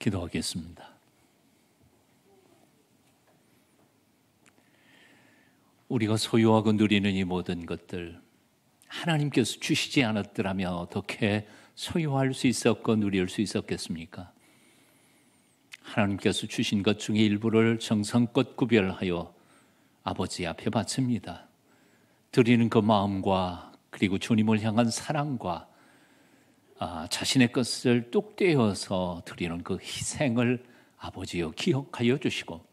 기도하겠습니다. 우리가 소유하고 누리는 이 모든 것들 하나님께서 주시지 않았더라면 어떻게 소유할 수 있었고 누릴 수 있었겠습니까? 하나님께서 주신 것 중에 일부를 정성껏 구별하여 아버지 앞에 바칩니다. 드리는 그 마음과 그리고 주님을 향한 사랑과 자신의 것을 뚝 떼어서 드리는 그 희생을 아버지여 기억하여 주시고,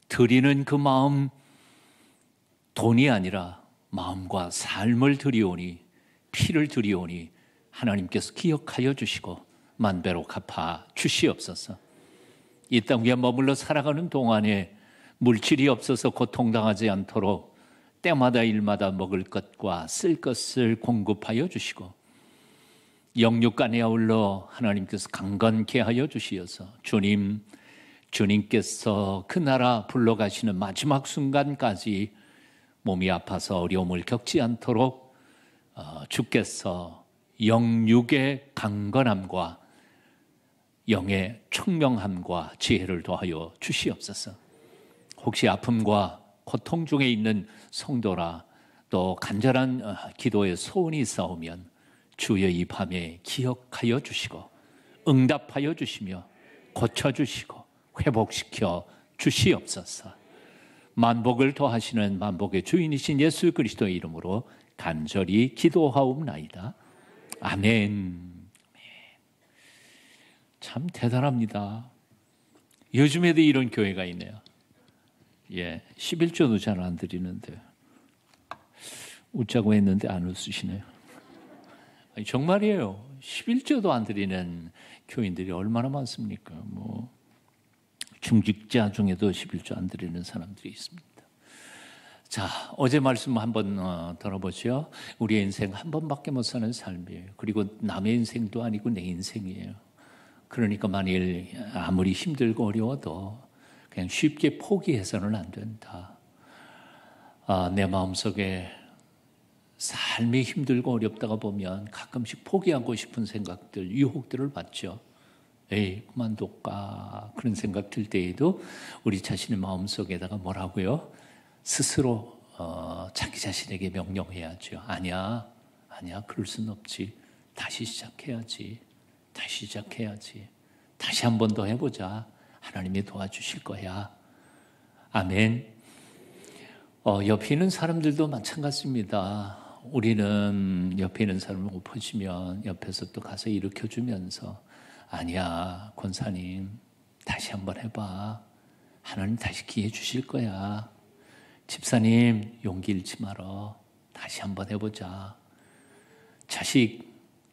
드리는 그 마음, 돈이 아니라 마음과 삶을 드리오니, 피를 드리오니 하나님께서 기억하여 주시고 만배로 갚아 주시옵소서. 이 땅 위에 머물러 살아가는 동안에 물질이 없어서 고통당하지 않도록 때마다 일마다 먹을 것과 쓸 것을 공급하여 주시고, 영육간에 아울러 하나님께서 강건케 하여 주시어서 주님께서 그 나라 불러가시는 마지막 순간까지 몸이 아파서 어려움을 겪지 않도록 주께서 영육의 강건함과 영의 총명함과 지혜를 더하여 주시옵소서. 혹시 아픔과 고통 중에 있는 성도라 또 간절한 기도의 소원이 있사오면 주여 이 밤에 기억하여 주시고 응답하여 주시며 고쳐주시고 회복시켜 주시옵소서. 만복을 더하시는 만복의 주인이신 예수 그리스도의 이름으로 간절히 기도하옵나이다. 아멘. 참 대단합니다. 요즘에도 이런 교회가 있네요. 11조도 잘 안 드리는데 웃자고 했는데 안 웃으시네요. 아니, 정말이에요. 11조도 안 드리는 교인들이 얼마나 많습니까? 중직자 중에도 11조 안 드리는 사람들이 있습니다. 자, 어제 말씀 한번 들어보죠. 우리의 인생 한 번밖에 못 사는 삶이에요. 그리고 남의 인생도 아니고 내 인생이에요. 그러니까 만일 아무리 힘들고 어려워도 그냥 쉽게 포기해서는 안 된다. 내 마음속에 삶이 힘들고 어렵다가 보면 가끔씩 포기하고 싶은 생각들, 유혹들을 받죠. 에이, 그만둘까? 그런 생각 들 때에도 우리 자신의 마음속에다가 뭐라고요? 스스로 자기 자신에게 명령해야죠. 아니야, 그럴 수는 없지. 다시 시작해야지. 다시 한 번 더 해보자. 하나님이 도와주실 거야. 아멘. 옆에 있는 사람들도 마찬가지입니다. 우리는 옆에 있는 사람을 엎어지면 옆에서 또 가서 일으켜주면서 아니야, 권사님, 다시 한번 해봐. 하나님 다시 기회 주실 거야. 집사님, 용기 잃지 마라. 다시 한번 해보자. 자식,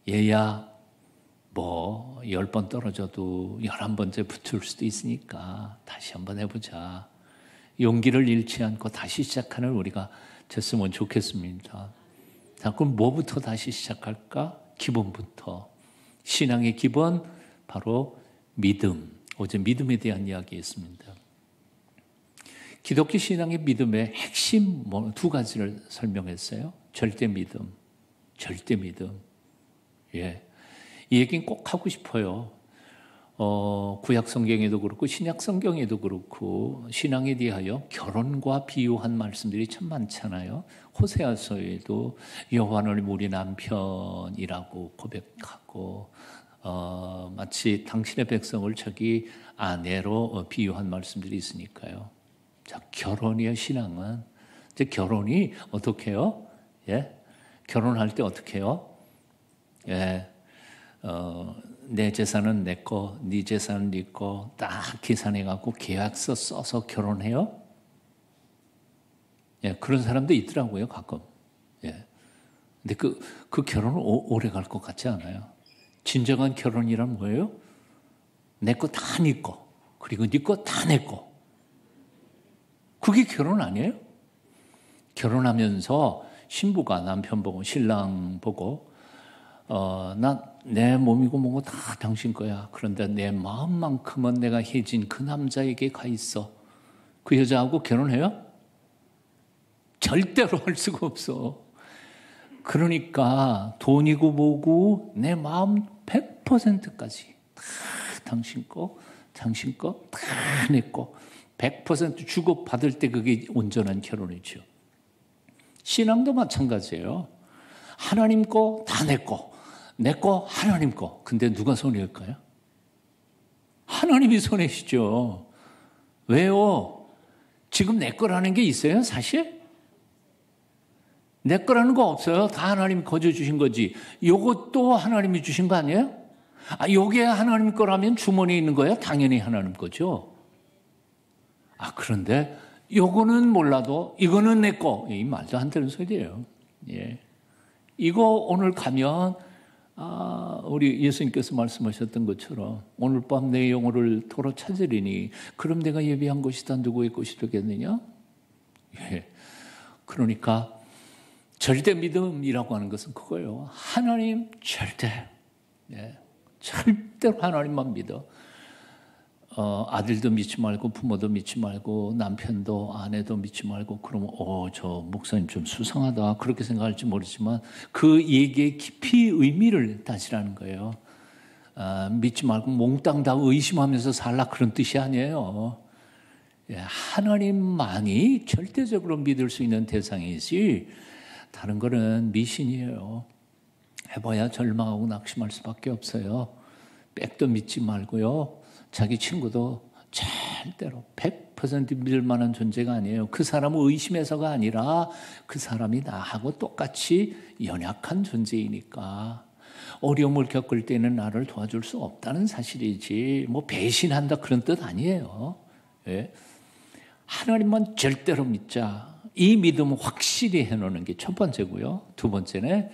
얘야, 10번 떨어져도 11번째 붙을 수도 있으니까 다시 한번 해보자. 용기를 잃지 않고 다시 시작하는 우리가 됐으면 좋겠습니다. 자, 그럼 뭐부터 다시 시작할까? 기본부터. 신앙의 기본, 바로 믿음. 어제 믿음에 대한 이야기였습니다. 기독교 신앙의 믿음의 핵심 두 가지를 설명했어요. 절대 믿음. 이 얘기는 꼭 하고 싶어요. 구약 성경에도 그렇고 신약 성경에도 그렇고 신앙에 대하여 결혼과 비유한 말씀들이 참 많잖아요. 호세아서에도 여호와는 우리 남편이라고 고백하고 마치 당신의 백성을 자기 아내로 비유한 말씀들이 있으니까요. 자, 결혼이요, 신앙은. 이제 결혼이 어떻게 해요? 결혼할 때 어떻게 해요? 내 재산은 내 거, 네 재산은 네 거, 딱 계산해갖고 계약서 써서 결혼해요? 그런 사람도 있더라고요, 가끔. 근데 그 결혼은 오래 갈 것 같지 않아요. 진정한 결혼이란 뭐예요? 내 거 다 네 거, 그리고 네 거 다 내 거. 그게 결혼 아니에요? 결혼하면서 신부가 남편 보고 신랑 보고 내 몸이고 뭐고 다 당신 거야. 그런데 내 마음만큼은 내가 해진 그 남자에게 가 있어. 그 여자하고 결혼해요? 절대로 할 수가 없어. 그러니까 돈이고 뭐고 내 마음 100%까지 다 당신 거 다 내 거. 100% 주고받을 때 그게 온전한 결혼이죠. 신앙도 마찬가지예요. 하나님 거 다 내 거. 내 거 하나님 거. 근데 누가 손해일까요? 하나님이 손해시죠. 왜요? 지금 내 거라는 게 있어요, 사실? 내 거라는 거 없어요. 다 하나님이 거저 주신 거지. 요것도 하나님이 주신 거 아니에요? 요게 하나님 거라면 주머니에 있는 거예요? 당연히 하나님 거죠. 그런데 요거는 몰라도 이거는 내 거. 이 말도 안 되는 소리예요. 예. 이거 오늘 가면 우리 예수님께서 말씀하셨던 것처럼 오늘 밤 내 영혼을 도로 찾으리니 그럼 내가 예비한 것이다 누구의 것이 되겠느냐? 예. 그러니까 절대 믿음이라고 하는 것은 그거예요. 하나님 절대. 예. 절대로 하나님만 믿어. 아들도 믿지 말고 부모도 믿지 말고 남편도 아내도 믿지 말고 그러면 저 목사님 좀 수상하다 그렇게 생각할지 모르지만 그 얘기의 깊이 의미를 따지라는 거예요. 믿지 말고 몽땅 다 의심하면서 살라 그런 뜻이 아니에요. 하나님만이 절대적으로 믿을 수 있는 대상이지 다른 거는 미신이에요. 해봐야 절망하고 낙심할 수밖에 없어요. 백도 믿지 말고요. 자기 친구도 절대로 100% 믿을 만한 존재가 아니에요. 그 사람을 의심해서가 아니라 그 사람이 나하고 똑같이 연약한 존재이니까 어려움을 겪을 때는 나를 도와줄 수 없다는 사실이지 뭐 배신한다 그런 뜻 아니에요. 예. 하나님만 절대로 믿자. 이 믿음을 확실히 해놓는 게 첫 번째고요. 두 번째는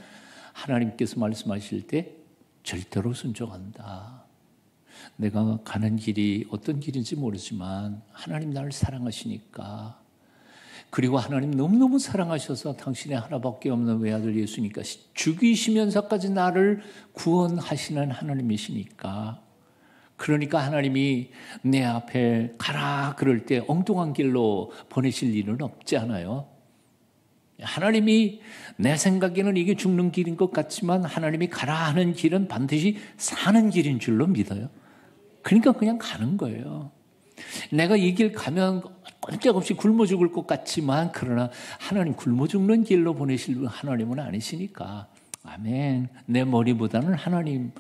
하나님께서 말씀하실 때 절대로 순종한다. 내가 가는 길이 어떤 길인지 모르지만 하나님 나를 사랑하시니까 그리고 하나님 너무너무 사랑하셔서 당신의 하나밖에 없는 외아들 예수니까 죽이시면서까지 나를 구원하시는 하나님이시니까 그러니까 하나님이 내 앞에 가라 그럴 때 엉뚱한 길로 보내실 일은 없지 않아요. 하나님이 내 생각에는 이게 죽는 길인 것 같지만 하나님이 가라 하는 길은 반드시 사는 길인 줄로 믿어요. 그러니까 그냥 가는 거예요. 내가 이 길 가면 꼼짝없이 굶어 죽을 것 같지만 그러나 하나님 굶어 죽는 길로 보내실 하나님은 아니시니까 아멘. 내 머리보다는 하나님의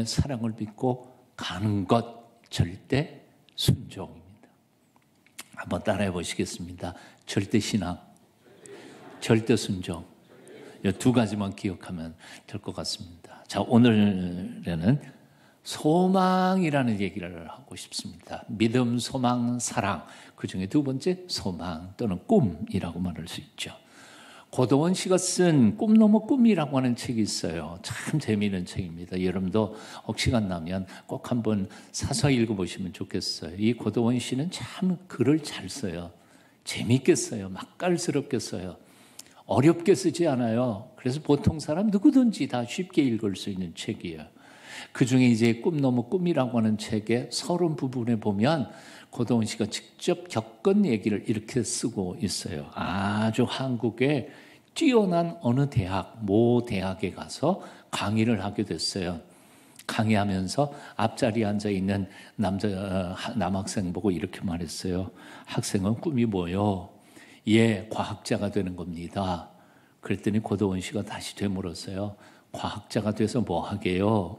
사랑을 믿고 가는 것 절대 순종입니다. 한번 따라해 보시겠습니다. 절대 신앙, 절대 순종. 이 두 가지만 기억하면 될 것 같습니다. 자, 오늘에는 소망이라는 얘기를 하고 싶습니다. 믿음, 소망, 사랑. 그 중에 두 번째 소망 또는 꿈이라고 말할 수 있죠. 고도원 씨가 쓴 꿈 넘어 꿈이라고 하는 책이 있어요. 참 재미있는 책입니다. 여러분도 혹 시간 나면 꼭 한번 사서 읽어보시면 좋겠어요. 이 고도원 씨는 참 글을 잘 써요. 재미있게 써요. 맛깔스럽게 써요. 어렵게 쓰지 않아요. 그래서 보통 사람 누구든지 다 쉽게 읽을 수 있는 책이에요. 그중에 이제 꿈 넘어 꿈이라고 하는 책의 서론 부분에 보면 고도원 씨가 직접 겪은 얘기를 이렇게 쓰고 있어요. 아주 한국의 뛰어난 어느 대학, 모 대학에 가서 강의를 하게 됐어요. 강의하면서 앞자리에 앉아있는 남학생 보고 이렇게 말했어요. 학생은 꿈이 뭐요? 예, 과학자가 되는 겁니다. 그랬더니 고도원 씨가 다시 되물었어요. 과학자가 돼서 뭐 하게요?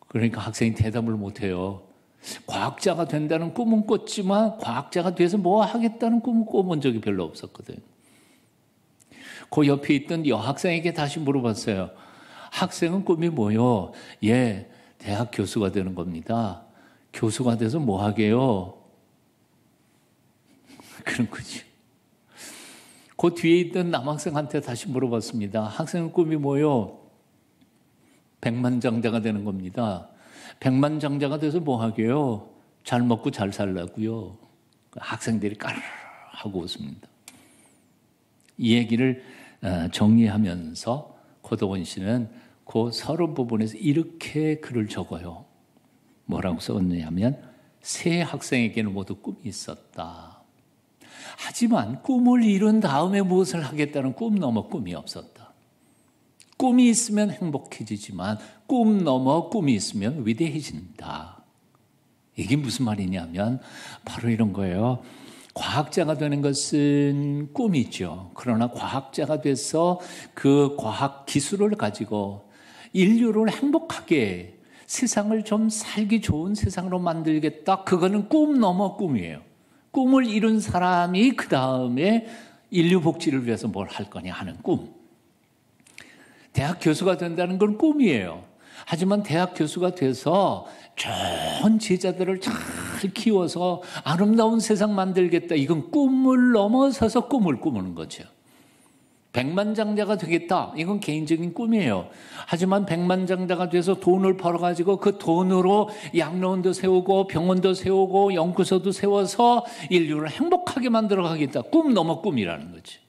그러니까 학생이 대답을 못해요. 과학자가 된다는 꿈은 꿨지만 과학자가 돼서 뭐 하겠다는 꿈은 꿔본 적이 별로 없었거든. 그 옆에 있던 여학생에게 다시 물어봤어요. 학생은 꿈이 뭐요? 예, 대학 교수가 되는 겁니다. 교수가 돼서 뭐 하게요? 그런 거지. 그 뒤에 있던 남학생한테 다시 물어봤습니다. 학생은 꿈이 뭐요? 백만장자가 되는 겁니다. 백만장자가 돼서 뭐 하게요? 잘 먹고 잘 살라고요. 학생들이 까르르 하고 웃습니다. 이 얘기를 정리하면서 고도원 씨는 그 서론 부분에서 이렇게 글을 적어요. 뭐라고 썼느냐면 세 학생에게는 모두 꿈이 있었다. 하지만 꿈을 이룬 다음에 무엇을 하겠다는 꿈 넘어 꿈이 없었다. 꿈이 있으면 행복해지지만 꿈 넘어 꿈이 있으면 위대해진다. 이게 무슨 말이냐면 바로 이런 거예요. 과학자가 되는 것은 꿈이죠. 그러나 과학자가 돼서 그 과학 기술을 가지고 인류를 행복하게 세상을 좀 살기 좋은 세상으로 만들겠다. 그거는 꿈 넘어 꿈이에요. 꿈을 이룬 사람이 그 다음에 인류 복지를 위해서 뭘 할 거냐 하는 꿈. 대학 교수가 된다는 건 꿈이에요. 하지만 대학 교수가 돼서 좋은 제자들을 잘 키워서 아름다운 세상 만들겠다. 이건 꿈을 넘어서서 꿈을 꾸는 거죠. 백만장자가 되겠다. 이건 개인적인 꿈이에요. 하지만 백만장자가 돼서 돈을 벌어가지고 그 돈으로 양로원도 세우고 병원도 세우고 연구소도 세워서 인류를 행복하게 만들어 가겠다. 꿈 넘어 꿈이라는 거죠.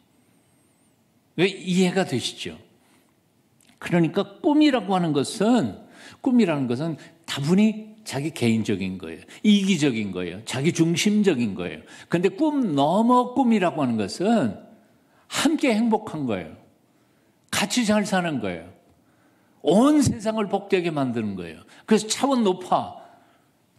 왜 이해가 되시죠? 그러니까 꿈이라는 것은 다분히 자기 개인적인 거예요. 이기적인 거예요. 자기 중심적인 거예요. 그런데 꿈 넘어 꿈이라고 하는 것은 함께 행복한 거예요. 같이 잘 사는 거예요. 온 세상을 복되게 만드는 거예요. 그래서 차원 높아.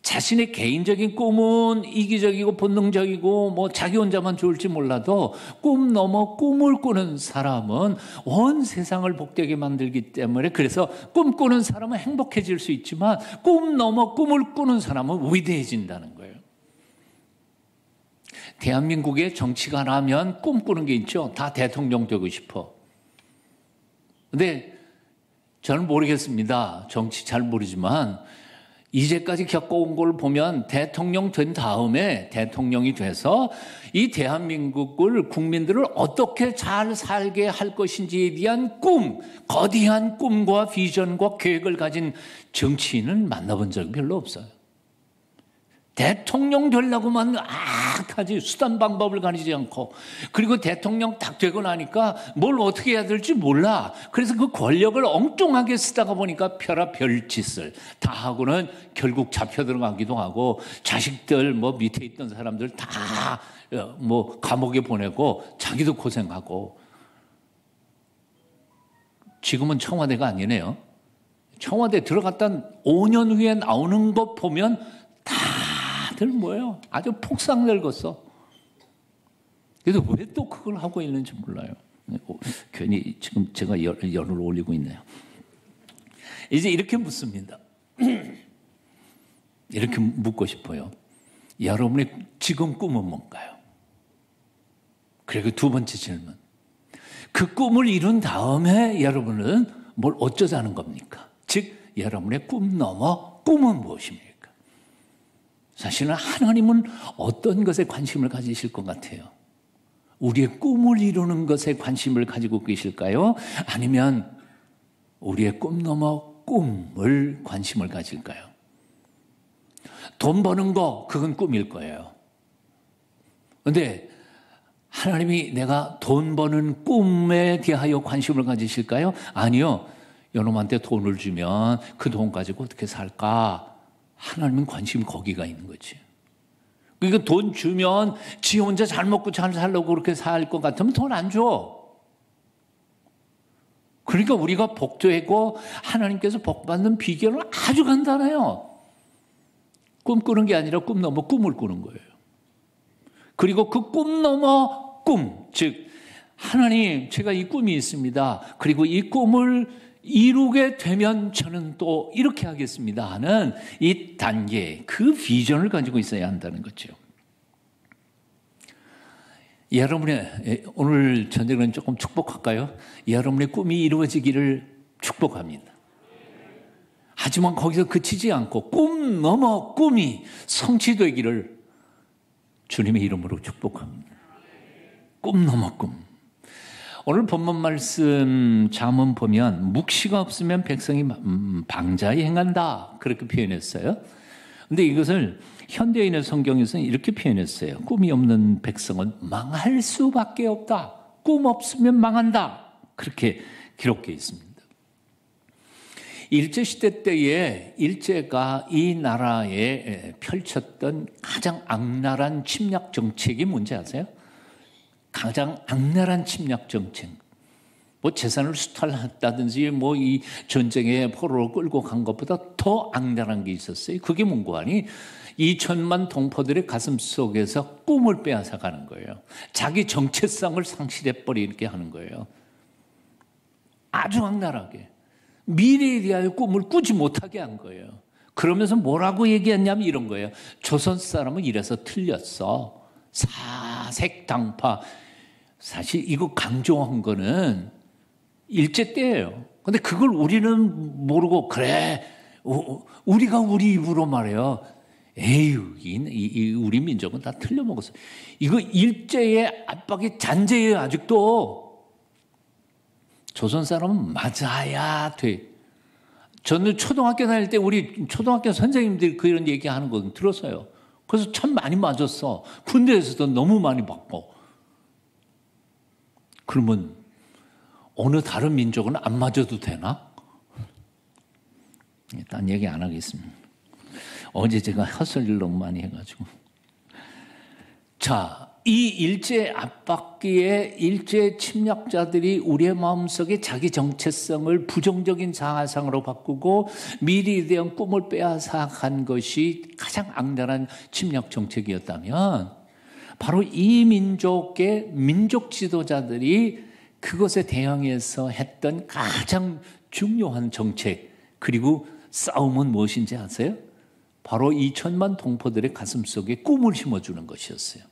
자신의 개인적인 꿈은 이기적이고 본능적이고 뭐 자기 혼자만 좋을지 몰라도 꿈 넘어 꿈을 꾸는 사람은 온 세상을 복되게 만들기 때문에 그래서 꿈꾸는 사람은 행복해질 수 있지만 꿈 넘어 꿈을 꾸는 사람은 위대해진다는 거예요. 대한민국의 정치가라면 꿈꾸는 게 있죠. 다 대통령 되고 싶어. 근데 저는 모르겠습니다. 정치 잘 모르지만 이제까지 겪어온 걸 보면 대통령 된 다음에 대통령이 돼서 이 대한민국을 국민들을 어떻게 잘 살게 할 것인지에 대한 꿈, 거대한 꿈과 비전과 계획을 가진 정치인은 만나본 적이 별로 없어요. 대통령 되려고만 하지 수단 방법을 가리지 않고 그리고 대통령 딱 되고 나니까 뭘 어떻게 해야 될지 몰라. 그래서 그 권력을 엉뚱하게 쓰다가 보니까 별짓을 다 하고는 결국 잡혀 들어가기도 하고 자식들 뭐 밑에 있던 사람들 다 뭐 감옥에 보내고 자기도 고생하고 지금은 청와대가 아니네요. 청와대 들어갔다 5년 후에 나오는 것 보면 다들 뭐예요? 아주 폭삭 늙었어. 그래서 왜 또 그걸 하고 있는지 몰라요. 괜히 지금 제가 열을 올리고 있네요. 이제 이렇게 묻습니다. 이렇게 묻고 싶어요. 여러분의 지금 꿈은 뭔가요? 그리고 두 번째 질문. 그 꿈을 이룬 다음에 여러분은 뭘 어쩌자는 겁니까? 즉 여러분의 꿈 넘어 꿈은 무엇입니까? 사실은 하나님은 어떤 것에 관심을 가지실 것 같아요? 우리의 꿈을 이루는 것에 관심을 가지고 계실까요? 아니면 우리의 꿈 넘어 꿈을 관심을 가질까요? 돈 버는 거 그건 꿈일 거예요. 그런데 하나님이 내가 돈 버는 꿈에 대하여 관심을 가지실까요? 아니요. 여러분한테 돈을 주면 그 돈 가지고 어떻게 살까? 하나님은 관심이 거기가 있는 거지. 그러니까 돈 주면 지 혼자 잘 먹고 잘 살려고 그렇게 살 것 같으면 돈 안 줘. 그러니까 우리가 복되고 하나님께서 복받는 비결은 아주 간단해요. 꿈꾸는 게 아니라 꿈 넘어 꿈을 꾸는 거예요. 그리고 그 꿈 넘어 꿈, 즉 하나님 제가 이 꿈이 있습니다. 그리고 이 꿈을 이루게 되면 저는 또 이렇게 하겠습니다 하는 이 단계, 그 비전을 가지고 있어야 한다는 거죠. 여러분의 오늘 저녁은 조금 축복할까요? 여러분의 꿈이 이루어지기를 축복합니다. 하지만 거기서 그치지 않고 꿈 넘어 꿈이 성취되기를 주님의 이름으로 축복합니다. 꿈 넘어 꿈. 오늘 본문 말씀 잠언 보면 묵시가 없으면 백성이 방자히 행한다 그렇게 표현했어요. 그런데 이것을 현대인의 성경에서는 이렇게 표현했어요. 꿈이 없는 백성은 망할 수밖에 없다. 꿈 없으면 망한다. 그렇게 기록되어 있습니다. 일제시대 때에 일제가 이 나라에 펼쳤던 가장 악랄한 침략 정책이 뭔지 아세요? 가장 악랄한 침략 정책. 뭐 재산을 수탈했다든지 뭐 이 전쟁에 포로로 끌고 간 것보다 더 악랄한 게 있었어요. 그게 뭔고 하니 2천만 동포들의 가슴 속에서 꿈을 빼앗아 가는 거예요. 자기 정체성을 상실해버리게 하는 거예요. 아주 악랄하게. 미래에 대하여 꿈을 꾸지 못하게 한 거예요. 그러면서 뭐라고 얘기했냐면 이런 거예요. 조선 사람은 이래서 틀렸어. 사색당파. 사실 이거 강조한 거는 일제 때예요. 근데 그걸 우리는 모르고 그래 우리가 우리 입으로 말해요. 에휴 우리 민족은 다 틀려먹었어. 이거 일제의 압박이 잔재예요. 아직도. 조선 사람은 맞아야 돼. 저는 초등학교 다닐 때 우리 초등학교 선생님들이 그런 얘기하는 거 들었어요. 그래서 참 많이 맞았어. 군대에서도 너무 많이 받고. 그러면 어느 다른 민족은 안 맞아도 되나? 딴 얘기 안 하겠습니다. 어제 제가 헛소리를 너무 많이 해가지고. 자, 이 일제 압박기에 일제 침략자들이 우리의 마음속에 자기 정체성을 부정적인 사상으로 바꾸고 미래에 대한 꿈을 빼앗아 간 것이 가장 악랄한 침략 정책이었다면 바로 이 민족의 민족 지도자들이 그것에 대항해서 했던 가장 중요한 정책 그리고 싸움은 무엇인지 아세요? 바로 2천만 동포들의 가슴 속에 꿈을 심어주는 것이었어요.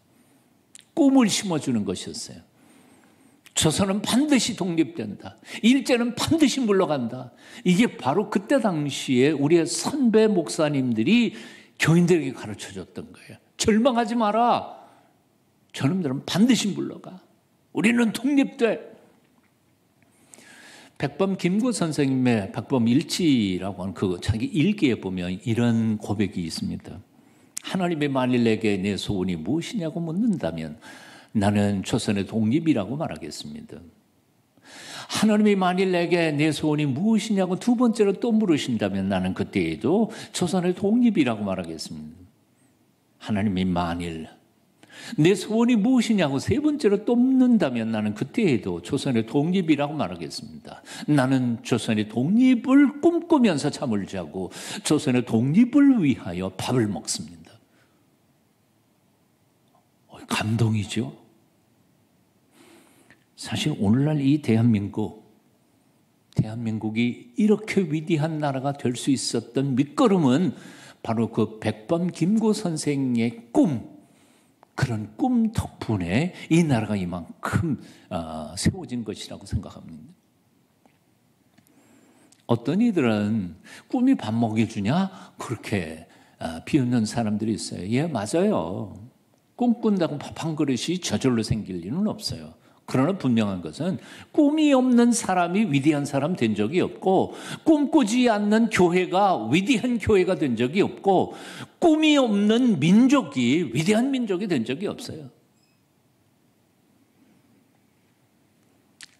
꿈을 심어주는 것이었어요. 조선은 반드시 독립된다. 일제는 반드시 물러간다. 이게 바로 그때 당시에 우리의 선배 목사님들이 교인들에게 가르쳐줬던 거예요. 절망하지 마라. 저놈들은 반드시 물러가. 우리는 독립돼. 백범 김구 선생님의 백범 일지라고 하는 그 자기 일기에 보면 이런 고백이 있습니다. 하나님의 만일 내게 내 소원이 무엇이냐고 묻는다면 나는 조선의 독립이라고 말하겠습니다. 하나님이 만일 내게 내 소원이 무엇이냐고 두 번째로 또 물으신다면 나는 그때에도 조선의 독립이라고 말하겠습니다. 하나님이 만일 내 소원이 무엇이냐고 세 번째로 또 묻는다면 나는 그때에도 조선의 독립이라고 말하겠습니다. 나는 조선의 독립을 꿈꾸면서 잠을 자고 조선의 독립을 위하여 밥을 먹습니다. 감동이죠. 사실 오늘날 이 대한민국이 이렇게 위대한 나라가 될 수 있었던 밑거름은 바로 그 백범 김구 선생의 꿈, 그런 꿈 덕분에 이 나라가 이만큼 세워진 것이라고 생각합니다. 어떤 이들은 꿈이 밥 먹여주냐? 그렇게 비웃는 사람들이 있어요. 예, 맞아요. 꿈꾼다고 밥 한 그릇이 저절로 생길 일은 없어요. 그러나 분명한 것은 꿈이 없는 사람이 위대한 사람 된 적이 없고 꿈꾸지 않는 교회가 위대한 교회가 된 적이 없고 꿈이 없는 민족이 위대한 민족이 된 적이 없어요.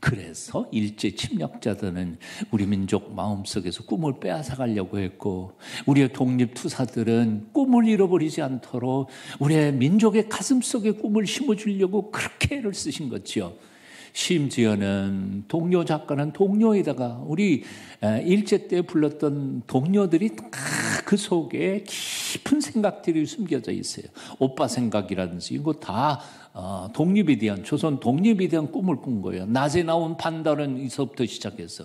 그래서 일제 침략자들은 우리 민족 마음속에서 꿈을 빼앗아 가려고 했고 우리의 독립투사들은 꿈을 잃어버리지 않도록 우리의 민족의 가슴속에 꿈을 심어주려고 그렇게 애를 쓰신 거죠. 심지어는 동료 작가는 동료에다가 우리 일제 때 불렀던 동료들이 그 속에 깊은 생각들이 숨겨져 있어요. 오빠 생각이라든지 이거 다 독립에 대한 조선 독립에 대한 꿈을 꾼 거예요. 낮에 나온 판단은에서부터 시작해서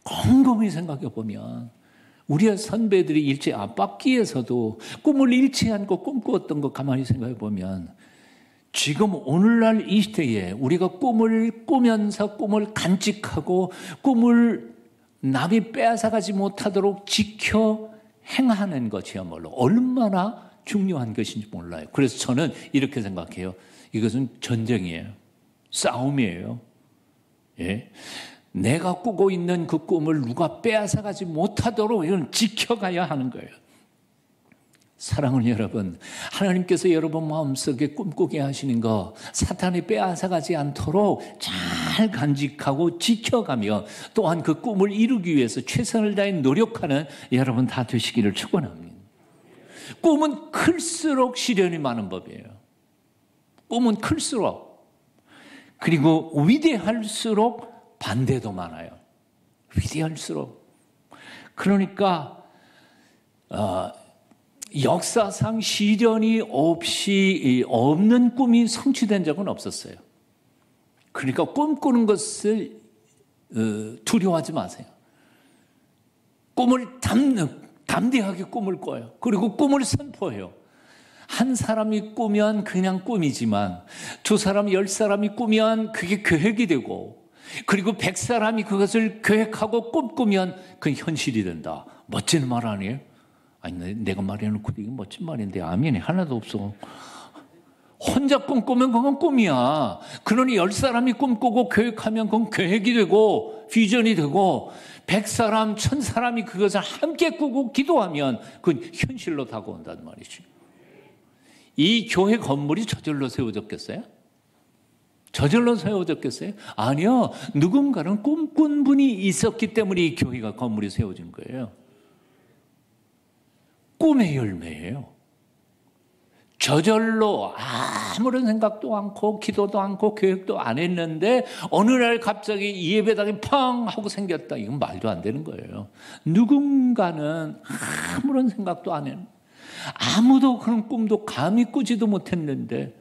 곰곰이 생각해 보면 우리의 선배들이 일제 압박기에서도 꿈을 잃지 않고 꿈꾸었던 거 가만히 생각해 보면 지금 오늘날 이 시대에 우리가 꿈을 꾸면서 꿈을 간직하고 꿈을 남이 빼앗아가지 못하도록 지켜 행하는 것이야말로 얼마나 중요한 것인지 몰라요. 그래서 저는 이렇게 생각해요. 이것은 전쟁이에요. 싸움이에요. 예. 내가 꾸고 있는 그 꿈을 누가 빼앗아가지 못하도록 이건 지켜가야 하는 거예요. 사랑하는 여러분, 하나님께서 여러분 마음속에 꿈꾸게 하시는 거 사탄이 빼앗아가지 않도록 잘 간직하고 지켜가며 또한 그 꿈을 이루기 위해서 최선을 다해 노력하는 여러분 다 되시기를 축원합니다. 꿈은 클수록 시련이 많은 법이에요. 꿈은 클수록. 그리고 위대할수록 반대도 많아요. 위대할수록. 그러니까 역사상 시련이 없는 꿈이 성취된 적은 없었어요. 그러니까 꿈꾸는 것을 두려워하지 마세요. 꿈을 담대하게 꿈을 꿔요. 그리고 꿈을 선포해요. 한 사람이 꾸면 그냥 꿈이지만 2사람, 10사람이 꾸면 그게 계획이 되고, 그리고 100사람이 그것을 계획하고 꿈꾸면 그게 현실이 된다. 멋진 말 아니에요? 아니, 내가 말해놓고 이게 멋진 말인데 아멘이 하나도 없어. 혼자 꿈꾸면 그건 꿈이야. 그러니 10사람이 꿈꾸고 계획하면 그건 계획이 되고 비전이 되고, 100사람, 1000사람이 그것을 함께 꾸고 기도하면 그건 현실로 다가온다는 말이죠. 이 교회 건물이 저절로 세워졌겠어요? 저절로 세워졌겠어요? 아니요. 누군가는 꿈꾼 분이 있었기 때문에 이 교회가 건물이 세워진 거예요. 꿈의 열매예요. 저절로 아무런 생각도 않고 기도도 않고 계획도 안 했는데 어느 날 갑자기 이 예배당이 팡 하고 생겼다. 이건 말도 안 되는 거예요. 누군가는 아무런 생각도 안 했는데, 아무도 그런 꿈도 감히 꾸지도 못했는데,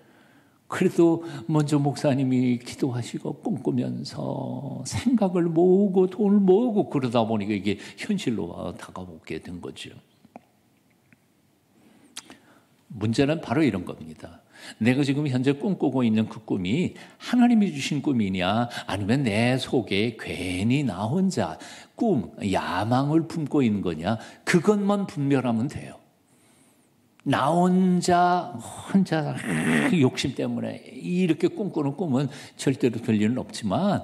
그래도 먼저 목사님이 기도하시고 꿈꾸면서 생각을 모으고 돈을 모으고 그러다 보니까 이게 현실로 다가오게 된 거죠. 문제는 바로 이런 겁니다. 내가 지금 현재 꿈꾸고 있는 그 꿈이 하나님이 주신 꿈이냐, 아니면 내 속에 괜히 나 혼자 꿈, 야망을 품고 있는 거냐, 그것만 분별하면 돼요. 나 혼자 욕심 때문에 이렇게 꿈꾸는 꿈은 절대로 될 일은 없지만,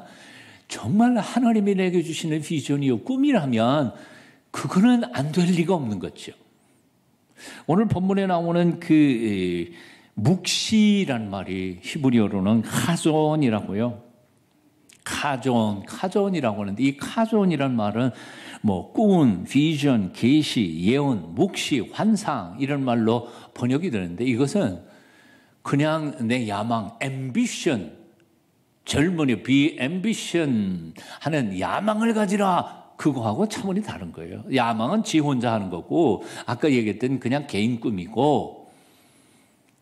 정말 하나님이 내게 주시는 비전이요 꿈이라면 그거는 안 될 리가 없는 거죠. 오늘 본문에 나오는 그 묵시란 말이 히브리어로는 카존이라고요. 카존이라고 하는데, 이 카존이란 말은 뭐 꿈, 비전, 계시, 예언, 묵시, 환상 이런 말로 번역이 되는데, 이것은 그냥 내 야망, ambition, 젊은이, be ambition 하는 야망을 가지라, 그거하고 차원이 다른 거예요. 야망은 지 혼자 하는 거고, 아까 얘기했던 그냥 개인 꿈이고,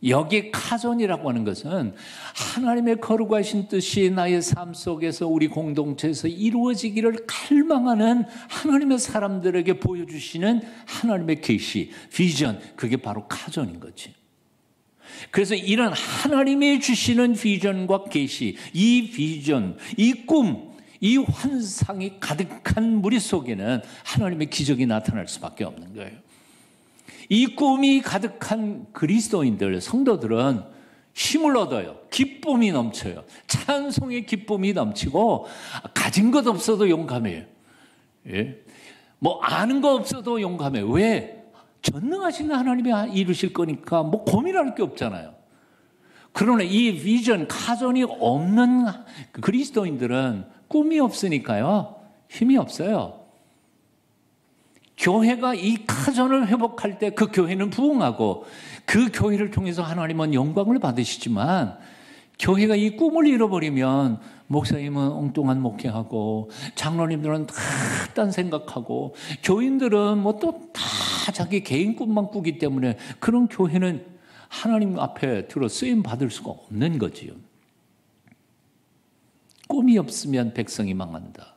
여기 카존이라고 하는 것은 하나님의 거룩하신 뜻이 나의 삶 속에서 우리 공동체에서 이루어지기를 갈망하는 하나님의 사람들에게 보여주시는 하나님의 계시, 비전, 그게 바로 카존인 거지. 그래서 이런 하나님이 주시는 비전과 계시, 이 비전, 이 꿈, 이 환상이 가득한 무리 속에는 하나님의 기적이 나타날 수밖에 없는 거예요. 이 꿈이 가득한 그리스도인들, 성도들은 힘을 얻어요. 기쁨이 넘쳐요. 찬송의 기쁨이 넘치고, 가진 것 없어도 용감해요. 예? 뭐 아는 거 없어도 용감해요. 왜? 전능하신 하나님이 이루실 거니까 뭐 고민할 게 없잖아요. 그러나 이 비전, 카존이 없는 그리스도인들은 꿈이 없으니까요, 힘이 없어요. 교회가 이 카존을 회복할 때 그 교회는 부흥하고, 그 교회를 통해서 하나님은 영광을 받으시지만, 교회가 이 꿈을 잃어버리면 목사님은 엉뚱한 목회하고, 장로님들은 다 딴 생각하고, 교인들은 뭐 또 다 자기 개인 꿈만 꾸기 때문에 그런 교회는 하나님 앞에 들어 쓰임 받을 수가 없는 거지요. 꿈이 없으면 백성이 망한다.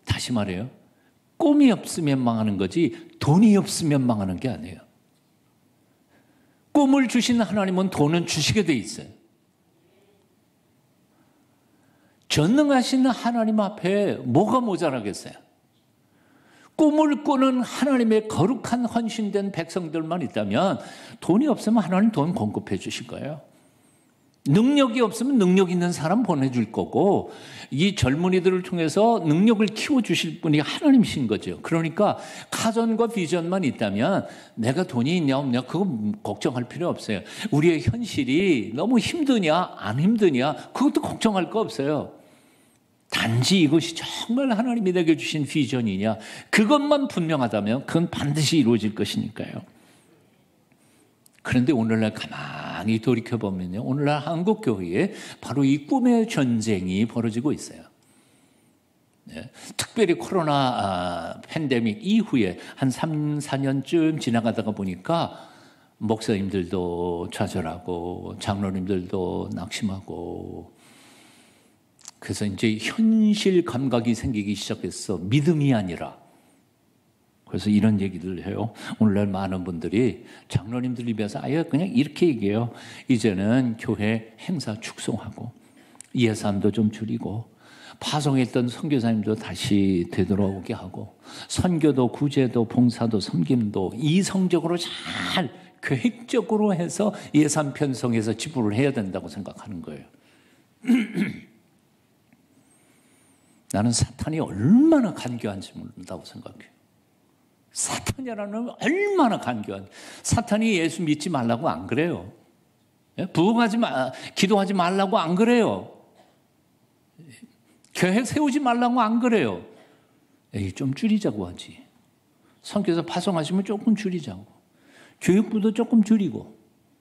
다시 말해요. 꿈이 없으면 망하는 거지 돈이 없으면 망하는 게 아니에요. 꿈을 주신 하나님은 돈은 주시게 돼 있어요. 전능하신 하나님 앞에 뭐가 모자라겠어요? 꿈을 꾸는 하나님의 거룩한 헌신된 백성들만 있다면 돈이 없으면 하나님 돈 공급해 주실 거예요. 능력이 없으면 능력 있는 사람 보내줄 거고, 이 젊은이들을 통해서 능력을 키워주실 분이 하나님이신 거죠. 그러니까 카전과 비전만 있다면 내가 돈이 있냐 없냐 그거 걱정할 필요 없어요. 우리의 현실이 너무 힘드냐 안 힘드냐 그것도 걱정할 거 없어요. 단지 이것이 정말 하나님이 내게 주신 비전이냐, 그것만 분명하다면 그건 반드시 이루어질 것이니까요. 그런데 오늘날 가만히 가만히 돌이켜보면요. 오늘날 한국 교회에 바로 이 꿈의 전쟁이 벌어지고 있어요. 예, 특별히 코로나 팬데믹 이후에 한 3, 4년쯤 지나가다가 보니까 목사님들도 좌절하고 장로님들도 낙심하고 그래서 이제 현실 감각이 생기기 시작했어. 믿음이 아니라. 그래서 이런 얘기를 해요. 오늘날 많은 분들이 장로님들 입에서 아예 그냥 이렇게 얘기해요. 이제는 교회 행사 축소하고 예산도 좀 줄이고 파송했던 선교사님도 다시 되돌아오게 하고 선교도 구제도 봉사도 섬김도 이성적으로 잘 계획적으로 해서 예산 편성해서 지불을 해야 된다고 생각하는 거예요. 나는 사탄이 얼마나 간교한지 모른다고 생각해요. 사탄이라는 얼마나 간교한. 사탄이 예수 믿지 말라고 안 그래요. 부흥하지 마, 기도하지 말라고 안 그래요. 계획 세우지 말라고 안 그래요. 에이, 좀 줄이자고 하지. 선교사 파송하시면 조금 줄이자고. 교육부도 조금 줄이고,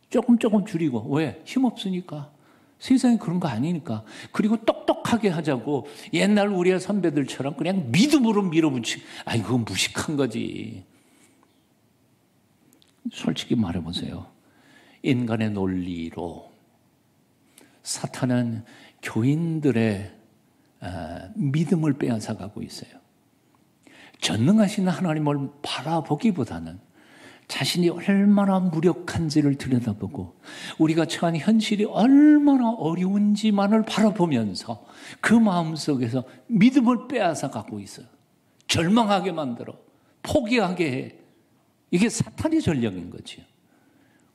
조금 줄이고. 왜? 힘없으니까. 세상에 그런 거 아니니까. 그리고 똑똑하게 하자고. 옛날 우리의 선배들처럼 그냥 믿음으로 밀어붙이고. 아이, 그건 무식한 거지. 솔직히 말해보세요. 인간의 논리로 사탄은 교인들의 믿음을 빼앗아가고 있어요. 전능하신 하나님을 바라보기보다는 자신이 얼마나 무력한지를 들여다보고 우리가 처한 현실이 얼마나 어려운지만을 바라보면서 그 마음속에서 믿음을 빼앗아가고 있어요. 절망하게 만들어 포기하게 해. 이게 사탄의 전략인 거지요.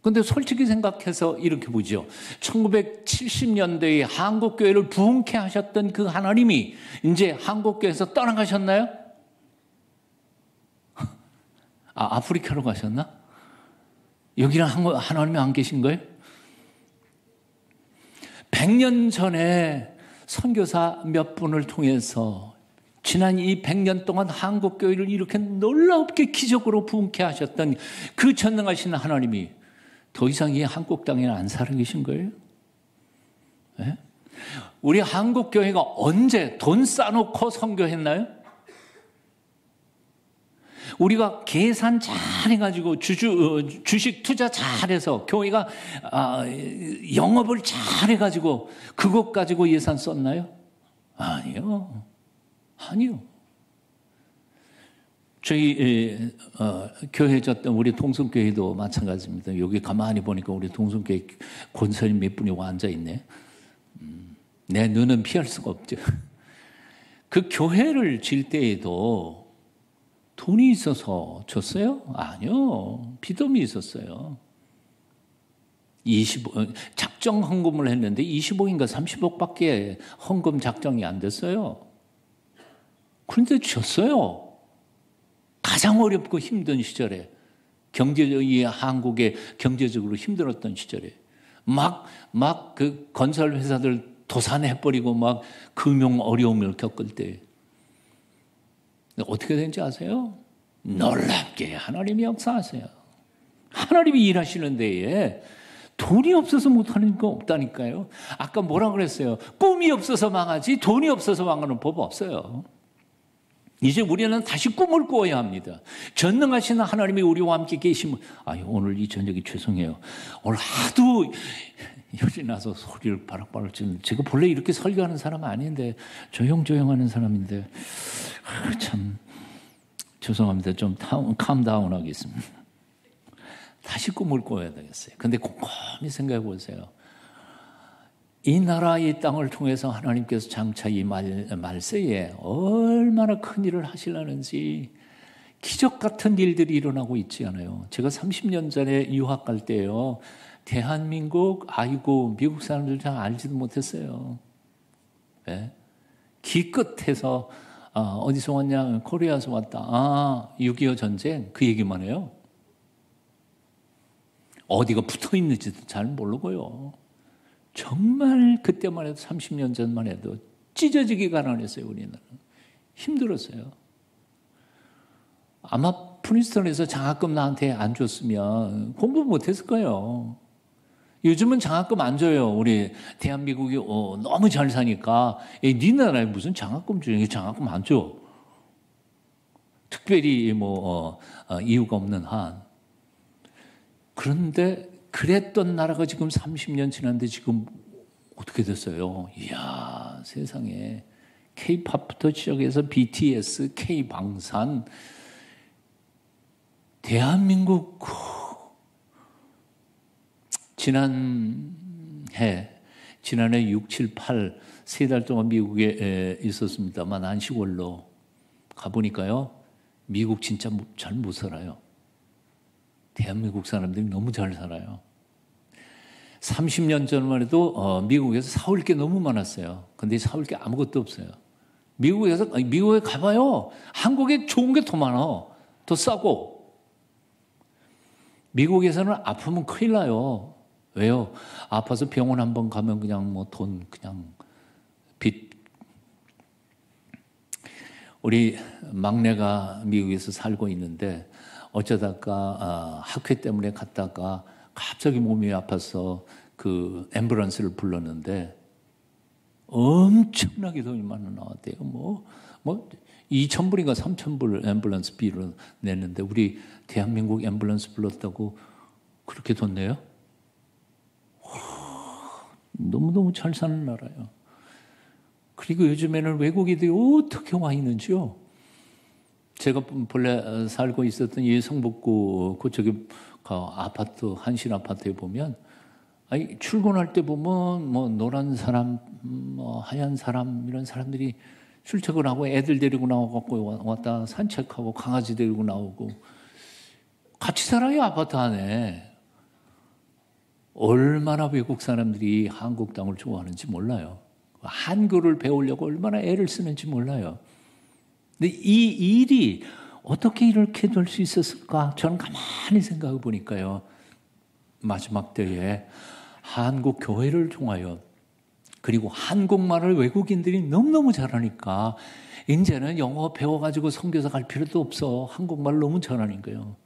그런데 솔직히 생각해서 이렇게 보죠. 1970년대에 한국교회를 부흥케 하셨던 그 하나님이 이제 한국교회에서 떠나가셨나요? 아프리카로 가셨나? 여기는 하나님이 안 계신 거예요? 100년 전에 선교사 몇 분을 통해서 지난 이 100년 동안 한국교회를 이렇게 놀랍게 기적으로 부흥케 하셨던 그 전능하신 하나님이 더 이상 이 한국 땅에 안 살아 계신 거예요? 네? 우리 한국교회가 언제 돈 싸놓고 선교했나요? 우리가 계산 잘 해가지고 주식 투자 잘해서 교회가 영업을 잘 해가지고 그것 가지고 예산 썼나요? 아니요. 저희 교회 졌던 우리 동성교회도 마찬가지입니다. 여기 가만히 보니까 우리 동성교회 권사님 몇 분이 와 앉아있네. 내 눈은 피할 수가 없죠. 그 교회를 질 때에도 돈이 있어서 줬어요? 아니요. 비덤이 있었어요. 작정 헌금을 했는데 25인가 30억밖에 헌금 작정이 안 됐어요. 그런데 줬어요. 가장 어렵고 힘든 시절에 한국의 경제적으로 힘들었던 시절에 막 그 건설 회사들 도산해버리고 막 금융 어려움을 겪을 때 어떻게 되는지 아세요? 놀랍게 하나님이 역사하세요. 하나님이 일하시는 데에 돈이 없어서 못하는 거 없다니까요. 아까 뭐라 그랬어요? 꿈이 없어서 망하지 돈이 없어서 망하는 법 없어요. 이제 우리는 다시 꿈을 꾸어야 합니다. 전능하신 하나님이 우리와 함께 계시면 오늘 이 저녁이 죄송해요. 오늘 하도 열이 나서 소리를 바락바락 지르는 제가 본래 이렇게 설교하는 사람 아닌데 조용조용하는 사람인데 참 죄송합니다. 좀 캄다운 하겠습니다. 다시 꿈을 꿔야 되겠어요. 근데 곰곰이 생각해 보세요. 이 나라 이 땅을 통해서 하나님께서 장차 이 말세에 얼마나 큰 일을 하시려는지 기적 같은 일들이 일어나고 있지 않아요. 제가 30년 전에 유학 갈 때요. 대한민국, 미국 사람들 잘 알지도 못했어요. 네? 기껏해서 어디서 왔냐? 코리아에서 왔다. 6.25 전쟁 그 얘기만 해요. 어디가 붙어 있는지도 잘 모르고요. 정말 그때만 해도 30년 전만 해도 찢어지기 가난했어요. 우리는 힘들었어요. 아마 프린스턴에서 장학금 나한테 안 줬으면 공부 못했을 거예요. 요즘은 장학금 안 줘요. 우리 대한민국이 너무 잘 사니까 네 나라에 무슨 장학금 주냐. 장학금 안 줘. 특별히 이유가 없는 한. 그런데 그랬던 나라가 지금 30년 지났는데 지금 어떻게 됐어요? 이야, 세상에. K-팝부터 시작해서 BTS, K-방산, 대한민국 지난해 6, 7, 8 세 달 동안 미국에 있었습니다만 안식월로 가보니까요. 미국 진짜 잘 못 살아요. 대한민국 사람들이 너무 잘 살아요. 30년 전만 해도 미국에서 사올 게 너무 많았어요. 근데 사올 게 아무것도 없어요. 미국에 가봐요. 한국에 좋은 게 더 많아. 더 싸고. 미국에서는 아프면 큰일 나요. 왜요? 아파서 병원 한번 가면 그냥 돈 그냥 빚. 우리 막내가 미국에서 살고 있는데 어쩌다가 학회 때문에 갔다가 갑자기 몸이 아파서 그 앰뷸런스를 불렀는데 엄청나게 돈이 많이 나왔대요. 2,000불인가 3,000불 앰뷸런스 비를 냈는데 우리 대한민국 앰뷸런스 불렀다고 그렇게 돈 내요? 너무너무 잘 사는 나라예요. 그리고 요즘에는 외국인들이 어떻게 와 있는지요. 제가 본래 살고 있었던 이 성북구 그쪽에 아파트, 한신 아파트에 보면 출근할 때 보면 노란 사람, 하얀 사람 이런 사람들이 출첵을 하고 애들 데리고 나와갖고 왔다 산책하고 강아지 데리고 나오고 같이 살아요 아파트 안에. 얼마나 외국 사람들이 한국 땅을 좋아하는지 몰라요. 한글을 배우려고 얼마나 애를 쓰는지 몰라요. 근데 이 일이 어떻게 이렇게 될 수 있었을까? 저는 가만히 생각해 보니까요. 마지막 때에 한국 교회를 통하여 그리고 한국말을 외국인들이 너무너무 잘하니까 이제는 영어 배워가지고 선교사 갈 필요도 없어. 한국말 너무 잘하니까요.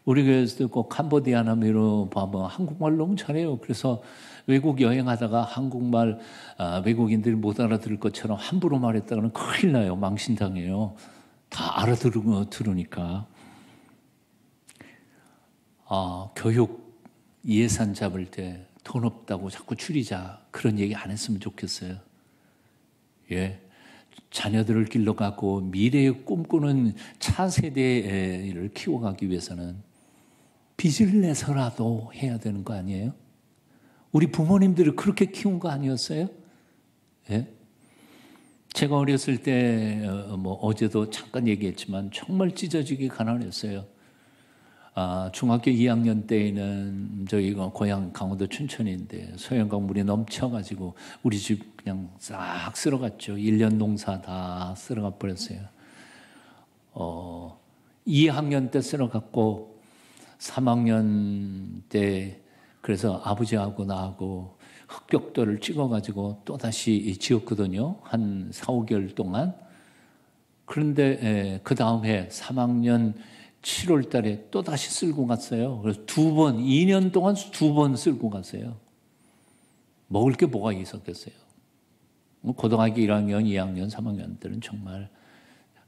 우리 교회에서도 꼭 캄보디아나 미로 봐봐 한국말 너무 잘해요. 그래서 외국 여행하다가 한국말 외국인들이 못 알아들을 것처럼 함부로 말했다가는 큰일 나요. 망신당해요. 다 알아들으니까. 교육 예산 잡을 때 돈 없다고 자꾸 줄이자 그런 얘기 안 했으면 좋겠어요. 예, 자녀들을 길러가고 미래의 꿈꾸는 차세대를 키워가기 위해서는 빚을 내서라도 해야 되는 거 아니에요? 우리 부모님들을 그렇게 키운 거 아니었어요? 예? 제가 어렸을 때 어제도 잠깐 얘기했지만 정말 찢어지게 가난했어요. 중학교 2학년 때에는 저희가 고향 강원도 춘천인데 소양강 물이 넘쳐가지고 우리 집 그냥 싹 쓸어갔죠. 1년 농사 다 쓸어가 버렸어요. 2학년 때 쓸어갔고 3학년 때 그래서 아버지하고 나하고 흑벽돌을 찍어가지고 또다시 지었거든요. 한 4, 5개월 동안. 그런데 그 다음 해 3학년 7월 달에 또다시 쓸고 갔어요. 그래서 2년 동안 2번 쓸고 갔어요. 먹을 게 뭐가 있었겠어요. 고등학교 1학년, 2학년, 3학년 때는 정말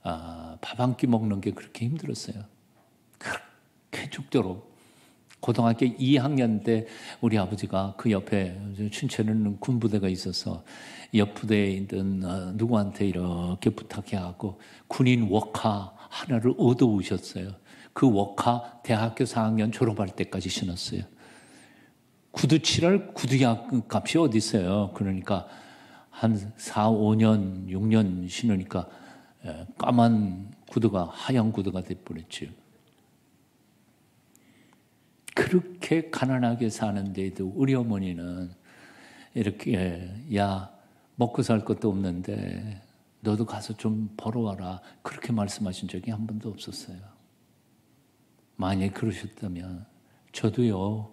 밥 한 끼 먹는 게 그렇게 힘들었어요. 그렇게 죽도록. 고등학교 2학년 때 우리 아버지가 그 옆에 춘천에는 군부대가 있어서 옆 부대에 있던 누구한테 이렇게 부탁해갖고 군인 워카 하나를 얻어오셨어요. 그 워카 대학교 4학년 졸업할 때까지 신었어요. 구두 칠할 구두약 값이 어디 있어요. 그러니까 한 4, 5년, 6년 신으니까 까만 구두가 하얀 구두가 돼버렸죠. 그렇게 가난하게 사는데도 우리 어머니는 이렇게 먹고 살 것도 없는데 너도 가서 좀 벌어와라 그렇게 말씀하신 적이 한 번도 없었어요. 만약에 그러셨다면 저도요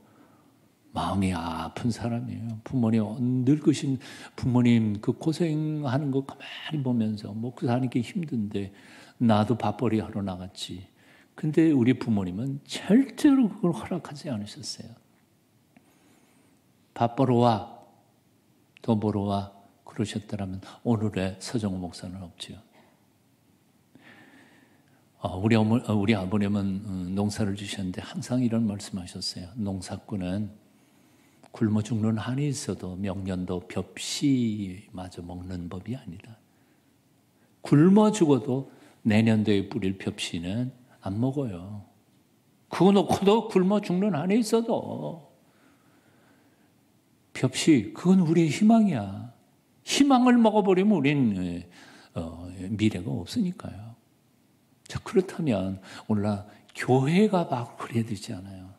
마음이 아픈 사람이에요. 부모님 늙으신 부모님 그 고생하는 거 가만히 보면서 먹고 사는 게 힘든데 나도 밥벌이 하러 나갔지. 근데 우리 부모님은 절대로 그걸 허락하지 않으셨어요. 밥 보러 와, 돈 보러 와 그러셨더라면 오늘의 서정호 목사는 없지요. 우리 아버님은 농사를 주셨는데 항상 이런 말씀하셨어요. 농사꾼은 굶어 죽는 한이 있어도 명년도 벽시마저 먹는 법이 아니다. 굶어 죽어도 내년도에 뿌릴 벽시는 안 먹어요. 그거 놓고도 굶어 죽는 한이 있어도 벽시, 그건 우리의 희망이야. 희망을 먹어버리면 우리는 미래가 없으니까요. 자, 그렇다면 오늘날 교회가 막 그래야 되지 않아요.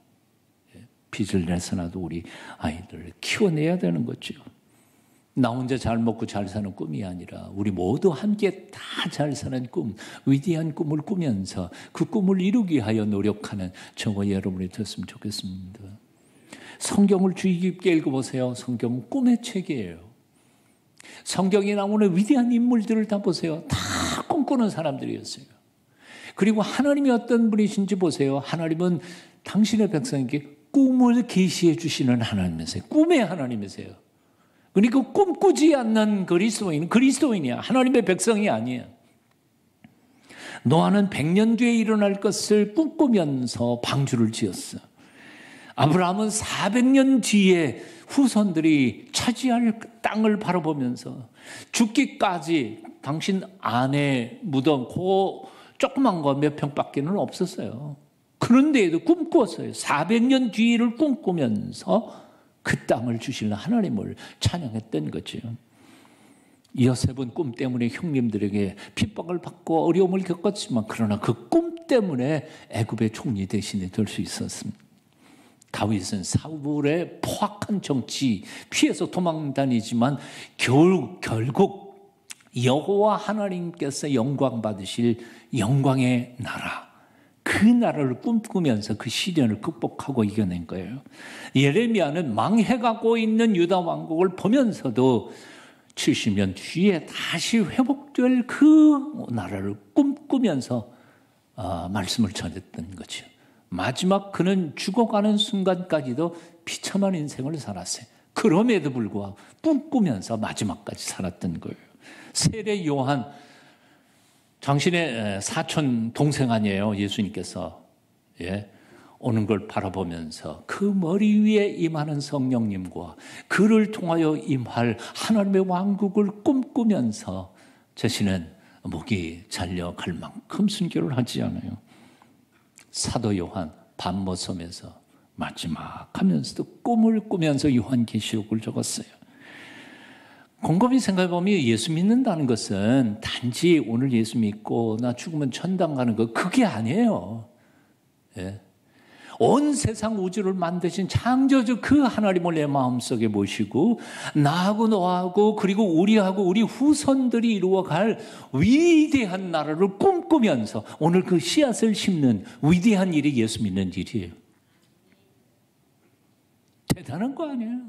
빚을 내서라도 우리 아이들을 키워내야 되는 거죠. 나 혼자 잘 먹고 잘 사는 꿈이 아니라 우리 모두 함께 다 잘 사는 꿈, 위대한 꿈을 꾸면서 그 꿈을 이루기 위하여 노력하는 저와 여러분이 됐으면 좋겠습니다. 성경을 주의 깊게 읽어보세요. 성경은 꿈의 책이에요. 성경에 나오는 위대한 인물들을 다 보세요. 다 꿈꾸는 사람들이었어요. 그리고 하나님이 어떤 분이신지 보세요. 하나님은 당신의 백성에게 꿈을 계시해 주시는 하나님이세요. 꿈의 하나님이세요. 그러니까 꿈꾸지 않는 그리스도인은 그리스도인이야. 하나님의 백성이 아니에요. 노아는 100년 뒤에 일어날 것을 꿈꾸면서 방주를 지었어. 아브라함은 400년 뒤에 후손들이 차지할 땅을 바라보면서 죽기까지 당신 아내 무덤 그 조그만 거 몇 평밖에는 없었어요. 그런데도 꿈꾸었어요. 400년 뒤를 꿈꾸면서 그 땅을 주실 하나님을 찬양했던 거죠. 요셉은 꿈 때문에 형님들에게 핍박을 받고 어려움을 겪었지만 그러나 그 꿈 때문에 애굽의 총리 대신에 될 수 있었습니다. 다윗은 사울의 포악한 정치 피해서 도망다니지만 결국 여호와 하나님께서 영광 받으실 영광의 나라, 그 나라를 꿈꾸면서 그 시련을 극복하고 이겨낸 거예요. 예레미야는 망해가고 있는 유다 왕국을 보면서도 70년 뒤에 다시 회복될 그 나라를 꿈꾸면서 말씀을 전했던 거죠. 마지막 그는 죽어가는 순간까지도 비참한 인생을 살았어요. 그럼에도 불구하고 꿈꾸면서 마지막까지 살았던 거예요. 세례 요한, 당신의 사촌 동생 아니에요. 예수님께서 오는 걸 바라보면서 그 머리 위에 임하는 성령님과 그를 통하여 임할 하나님의 왕국을 꿈꾸면서 자신은 목이 잘려갈 만큼 순교를 하지 않아요. 사도 요한 밤모섬에서 마지막 하면서도 꿈을 꾸면서 요한계시록을 적었어요. 곰곰이 생각해보면 예수 믿는다는 것은 단지 오늘 예수 믿고 나 죽으면 천당 가는 거 그게 아니에요. 온 세상 우주를 만드신 창조주 그 하나님을 내 마음속에 모시고 나하고 너하고 그리고 우리하고 우리 후손들이 이루어갈 위대한 나라를 꿈꾸면서 오늘 그 씨앗을 심는 위대한 일이 예수 믿는 일이에요. 대단한 거 아니에요?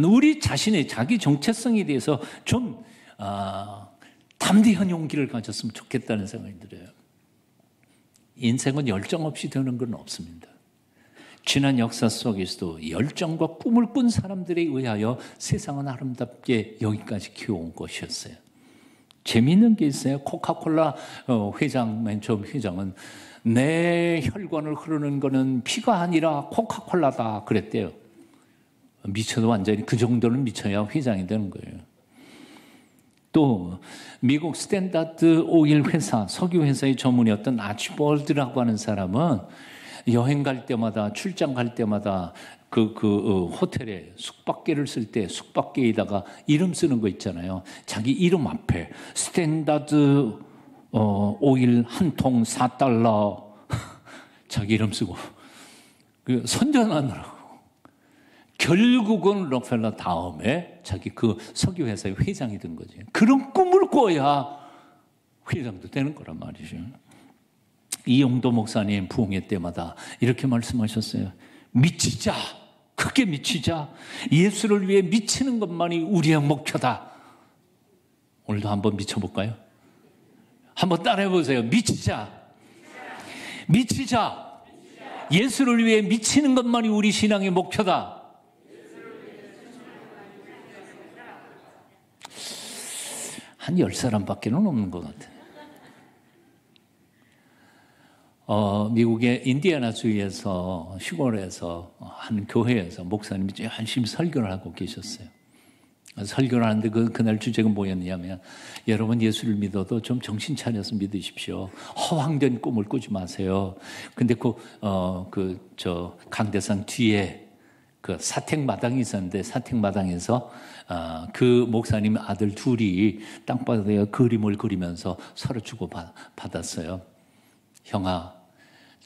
우리 자신의 자기 정체성에 대해서 좀 담대한 용기를 가졌으면 좋겠다는 생각이 들어요. 인생은 열정 없이 되는 건 없습니다. 지난 역사 속에서도 열정과 꿈을 꾼 사람들에 의하여 세상은 아름답게 여기까지 키워온 것이었어요. 재미있는 게 있어요. 코카콜라 회장, 맨 처음 회장은 내 혈관을 흐르는 거는 피가 아니라 코카콜라다 그랬대요. 미쳐도 완전히 그 정도는 미쳐야 회장이 되는 거예요. 또 미국 스탠다드 오일 회사, 석유 회사의 전문이었던 아치볼드라고 하는 사람은 여행 갈 때마다 출장 갈 때마다 그 호텔에 숙박계를 쓸 때 숙박계에다가 이름 쓰는 거 있잖아요. 자기 이름 앞에 스탠다드 오일 한 통 4달러 자기 이름 쓰고 선전하느라고. 결국은 록펠러 다음에 자기 그 석유 회사의 회장이 된 거지. 그런 꿈을 꿔야 회장도 되는 거란 말이죠. 이용도 목사님 부흥회 때마다 이렇게 말씀하셨어요. 미치자, 크게 미치자. 예수를 위해 미치는 것만이 우리의 목표다. 오늘도 한번 미쳐볼까요? 한번 따라해 보세요. 미치자. 미치자. 예수를 위해 미치는 것만이 우리 신앙의 목표다. 한 10사람밖에 없는 것 같아요. 미국의 인디애나주에서 시골에서 한 교회에서 목사님이 열심히 설교를 하고 계셨어요. 설교를 하는데 그날 주제가 뭐였냐면 여러분 예수를 믿어도 좀 정신 차려서 믿으십시오. 허황된 꿈을 꾸지 마세요. 근데 강대상 뒤에 그 사택마당이 있었는데 사택마당에서 그 목사님 아들 둘이 땅바닥에 그림을 그리면서 서로 주고 받았어요. 형아,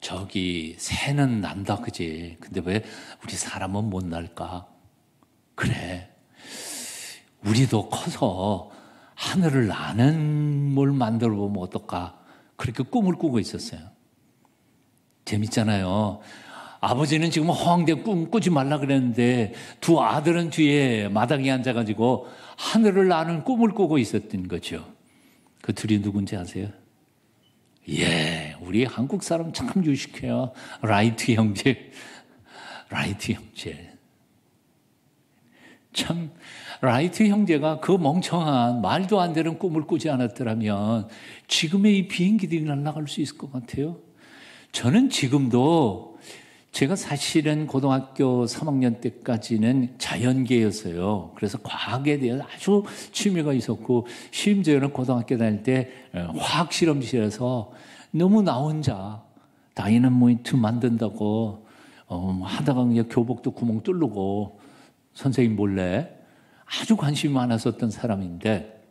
저기 새는 난다, 그지? 근데 왜 우리 사람은 못 날까? 그래. 우리도 커서 하늘을 나는 뭘 만들어 보면 어떨까? 그렇게 꿈을 꾸고 있었어요. 재밌잖아요. 아버지는 지금 허황된 꿈 꾸지 말라 그랬는데 두 아들은 뒤에 마당에 앉아가지고 하늘을 나는 꿈을 꾸고 있었던 거죠. 그 둘이 누군지 아세요? 예, 우리 한국 사람 참 유식해요. 라이트 형제. 라이트 형제. 참, 라이트 형제가 그 멍청한 말도 안 되는 꿈을 꾸지 않았더라면 지금의 이 비행기들이 날아갈 수 있을 것 같아요. 저는 지금도 제가 사실은 고등학교 3학년 때까지는 자연계였어요. 그래서 과학에 대해서 아주 취미가 있었고 심지어는 고등학교 다닐 때 화학실험실에서 너무 나 혼자 다이너마이트 만든다고 하다가 그냥 교복도 구멍 뚫고 선생님 몰래 아주 관심이 많았었던 사람인데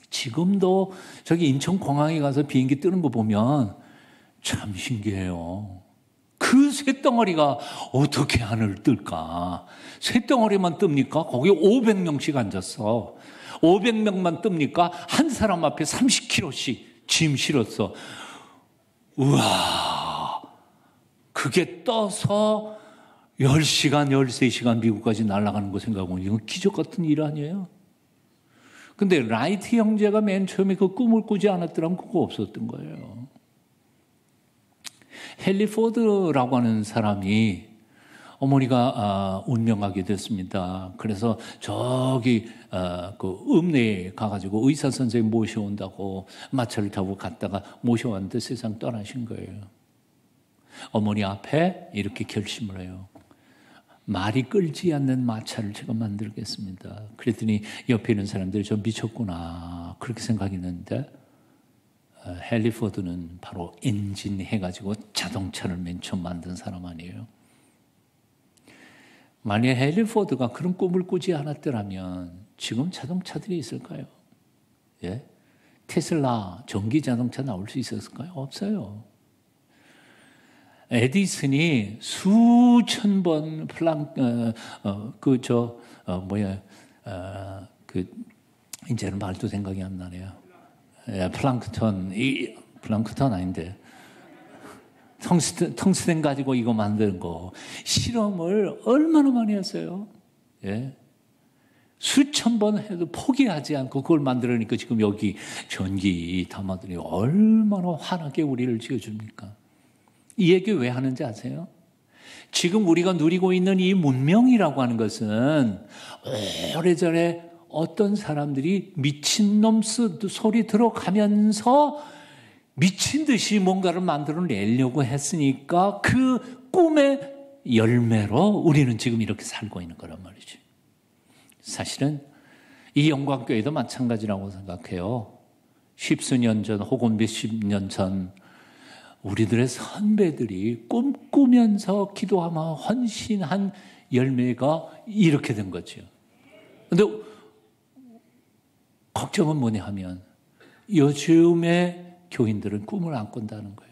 지금도 저기 인천공항에 가서 비행기 뜨는 거 보면 참 신기해요. 그 쇳덩어리가 어떻게 하늘을 뜰까? 쇳덩어리만 뜹니까? 거기 500명씩 앉았어. 500명만 뜹니까? 한 사람 앞에 30kg씩 짐 실었어. 우와, 그게 떠서 10시간, 13시간 미국까지 날아가는 거 생각하면 이건 기적 같은 일 아니에요? 근데 라이트 형제가 맨 처음에 그 꿈을 꾸지 않았더라면 그거 없었던 거예요. 헨리 포드라고 하는 사람이 어머니가 운명하게 됐습니다. 그래서 저기 그 읍내에 가가지고 의사 선생님 모셔온다고 마차를 타고 갔다가 모셔왔는데 세상 떠나신 거예요. 어머니 앞에 이렇게 결심을 해요. 말이 끌지 않는 마차를 제가 만들겠습니다. 그랬더니 옆에 있는 사람들이 저 미쳤구나 그렇게 생각했는데 헨리 포드는 바로 엔진 해가지고 자동차를 맨 처음 만든 사람 아니에요. 만약 헨리 포드가 그런 꿈을 꾸지 않았더라면 지금 자동차들이 있을까요? 예? 테슬라 전기 자동차 나올 수 있었을까요? 없어요. 에디슨이 수천 번 이제는 말도 생각이 안 나네요. 플랑크톤 아닌데 텅스텐 가지고 이거 만드는 거 실험을 얼마나 많이 했어요. 예? 수천 번 해도 포기하지 않고 그걸 만들으니까 지금 여기 전기 담아들이 얼마나 환하게 우리를 지어줍니까? 이 얘기 왜 하는지 아세요? 지금 우리가 누리고 있는 이 문명이라고 하는 것은 오래전에 어떤 사람들이 미친놈 소리 들어가면서 미친 듯이 뭔가를 만들어내려고 했으니까 그 꿈의 열매로 우리는 지금 이렇게 살고 있는 거란 말이죠. 사실은 이 영광교회도 마찬가지라고 생각해요. 십수년 전 혹은 몇십 년 전 우리들의 선배들이 꿈꾸면서 기도하며 헌신한 열매가 이렇게 된 거죠. 그런데 걱정은 뭐냐 하면 요즘의 교인들은 꿈을 안 꾼다는 거예요.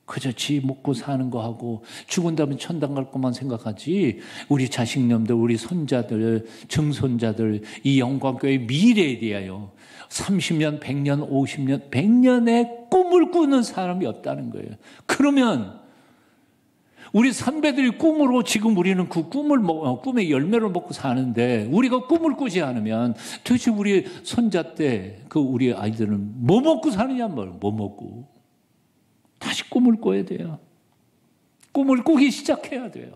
그저 지 먹고 사는 거 하고 죽은 다음에 천당 갈 것만 생각하지 우리 자식놈들, 우리 손자들, 증손자들 이 영광교회의 미래에 대하여 30년, 100년, 50년, 100년의 꿈을 꾸는 사람이 없다는 거예요. 그러면 우리 선배들이 꿈으로 지금 우리는 그 꿈의 열매를 먹고 사는데 우리가 꿈을 꾸지 않으면 도대체 우리 손자 때 그 우리 아이들은 뭐 먹고 사느냐 말이에요. 뭐 먹고. 다시 꿈을 꿔야 돼요. 꿈을 꾸기 시작해야 돼요.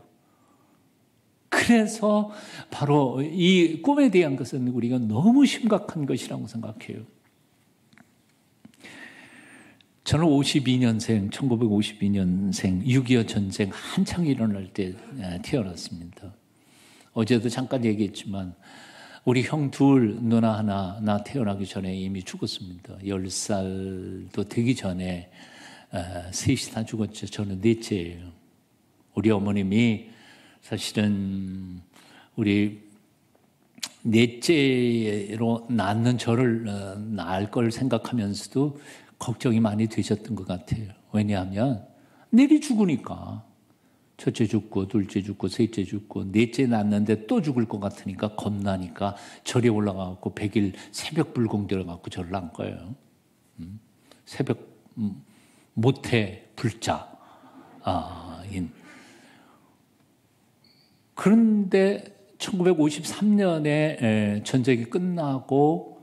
그 그래서 바로 이 꿈에 대한 것은 우리가 너무 심각한 것이라고 생각해요. 저는 52년생, 1952년생 6.25 전쟁 한창 일어날 때 태어났습니다. 어제도 잠깐 얘기했지만 우리 형 둘, 누나 하나, 나 태어나기 전에 이미 죽었습니다. 10살도 되기 전에 셋이 다 죽었죠. 저는 넷째예요. 우리 어머님이 사실은 우리 넷째로 낳는 저를 낳을 걸 생각하면서도 걱정이 많이 되셨던 것 같아요. 왜냐하면 내리 죽으니까. 첫째 죽고 둘째 죽고 셋째 죽고 넷째 낳았는데 또 죽을 것 같으니까 겁나니까 절에 올라가고 100일 새벽 불공 들어가고 절을 한 거예요. 새벽 모태 불자. 그런데 1953년에 전쟁이 끝나고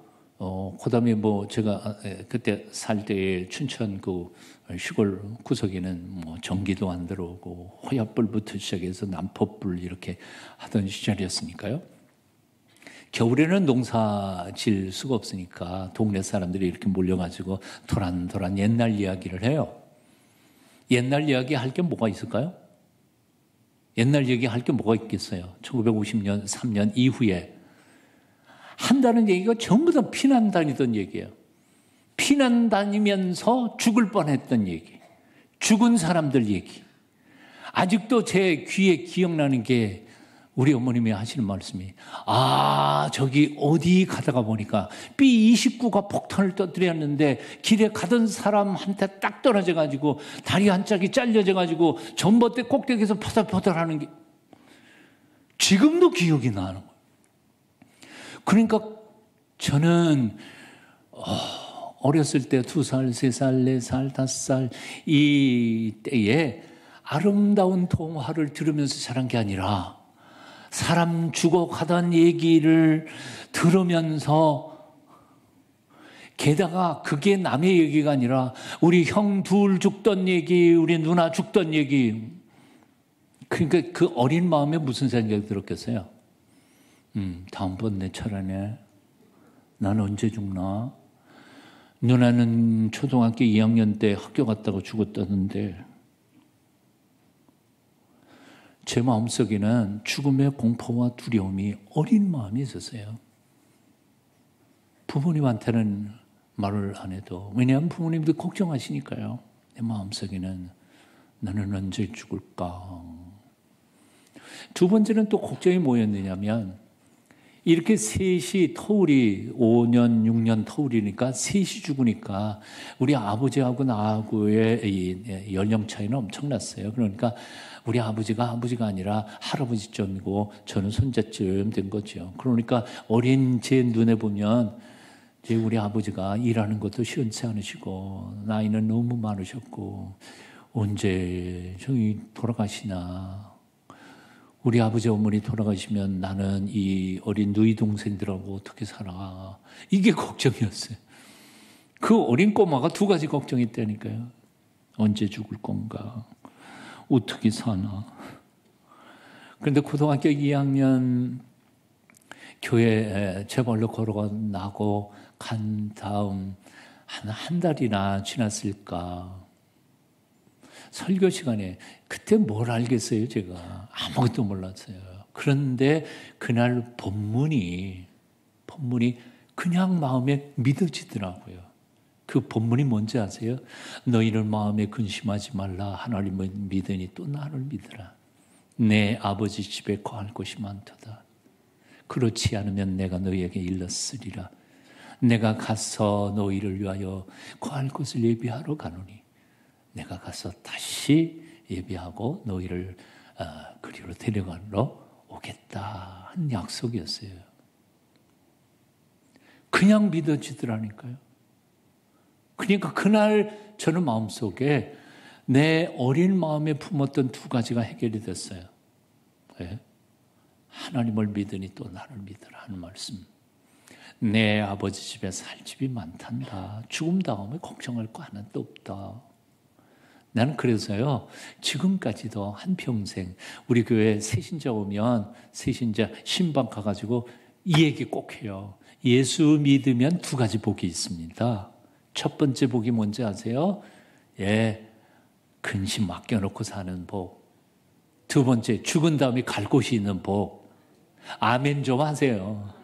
그다음에 뭐 제가 그때 살 때 춘천 그 시골 구석에는 뭐 전기도 안 들어오고 호약불부터 시작해서 난포불 이렇게 하던 시절이었으니까요. 겨울에는 농사 질 수가 없으니까 동네 사람들이 이렇게 몰려가지고 도란도란 옛날 이야기를 해요. 옛날 이야기 할 게 뭐가 있을까요? 옛날 얘기할 게 뭐가 있겠어요? 1950년, 3년 이후에 한다는 얘기가 전부 다 피난 다니던 얘기예요. 피난 다니면서 죽을 뻔했던 얘기. 죽은 사람들 얘기. 아직도 제 귀에 기억나는 게 우리 어머님이 하시는 말씀이 저기 어디 가다가 보니까 B-29가 폭탄을 터뜨렸는데 길에 가던 사람한테 딱 떨어져가지고 다리 한 짝이 잘려져가지고 전봇대 꼭대기에서 퍼들퍼들하는 게 지금도 기억이 나는 거예요. 그러니까 저는 어렸을 때 2살, 3살, 4살, 5살 이 때에 아름다운 동화를 들으면서 자란 게 아니라 사람 죽어가던 얘기를 들으면서 게다가 그게 남의 얘기가 아니라 우리 형 둘 죽던 얘기, 우리 누나 죽던 얘기. 그러니까 그 어린 마음에 무슨 생각이 들었겠어요? 다음번 내 차례네. 난 언제 죽나? 누나는 초등학교 2학년 때 학교 갔다가 죽었다는데 제 마음속에는 죽음의 공포와 두려움이 어린 마음이 있었어요. 부모님한테는 말을 안 해도 왜냐하면 부모님도 걱정하시니까요. 내 마음속에는 나는 언제 죽을까? 두 번째는 또 걱정이 뭐였느냐면 이렇게 셋이 터울이 5년, 6년 터울이니까 셋이 죽으니까 우리 아버지하고 나하고의 이 연령 차이는 엄청났어요. 그러니까 우리 아버지가 아니라 할아버지쯤이고 저는 손자쯤 된 거죠. 그러니까 어린 제 눈에 보면 이제 우리 아버지가 일하는 것도 시원치 않으시고 나이는 너무 많으셨고 언제 저기 돌아가시나. 우리 아버지 어머니 돌아가시면 나는 이 어린 누이 동생들하고 어떻게 살아. 이게 걱정이었어요. 그 어린 꼬마가 두 가지 걱정이 있다니까요. 언제 죽을 건가. 어떻게 사나. 그런데 고등학교 2학년 교회 제발로 걸어나고 간 다음 한 달이나 지났을까. 설교 시간에 그때 뭘 알겠어요, 제가. 아무것도 몰랐어요. 그런데 그날 본문이 그냥 마음에 믿어지더라고요. 그 본문이 뭔지 아세요? 너희를 마음에 근심하지 말라. 하나님을 믿으니 또 나를 믿으라. 내 아버지 집에 거할 곳이 많도다. 그렇지 않으면 내가 너희에게 일렀으리라. 내가 가서 너희를 위하여 거할 곳을 예비하러 가노니 내가 가서 다시 예비하고 너희를 그리로 데려가러 오겠다 한 약속이었어요. 그냥 믿어지더라니까요. 그러니까 그날 저는 마음속에 내 어린 마음에 품었던 두 가지가 해결이 됐어요. 네? 하나님을 믿으니 또 나를 믿으라 하는 말씀. 내 아버지 집에 살 집이 많단다. 죽음 다음에 걱정할 거 하나도 없다. 나는 그래서요, 지금까지도 한평생 우리 교회 새신자 오면 새신자 신방 가가지고 이 얘기 꼭 해요. 예수 믿으면 두 가지 복이 있습니다. 첫 번째 복이 뭔지 아세요? 근심 맡겨놓고 사는 복. 두 번째, 죽은 다음에 갈 곳이 있는 복. 아멘 좀 하세요.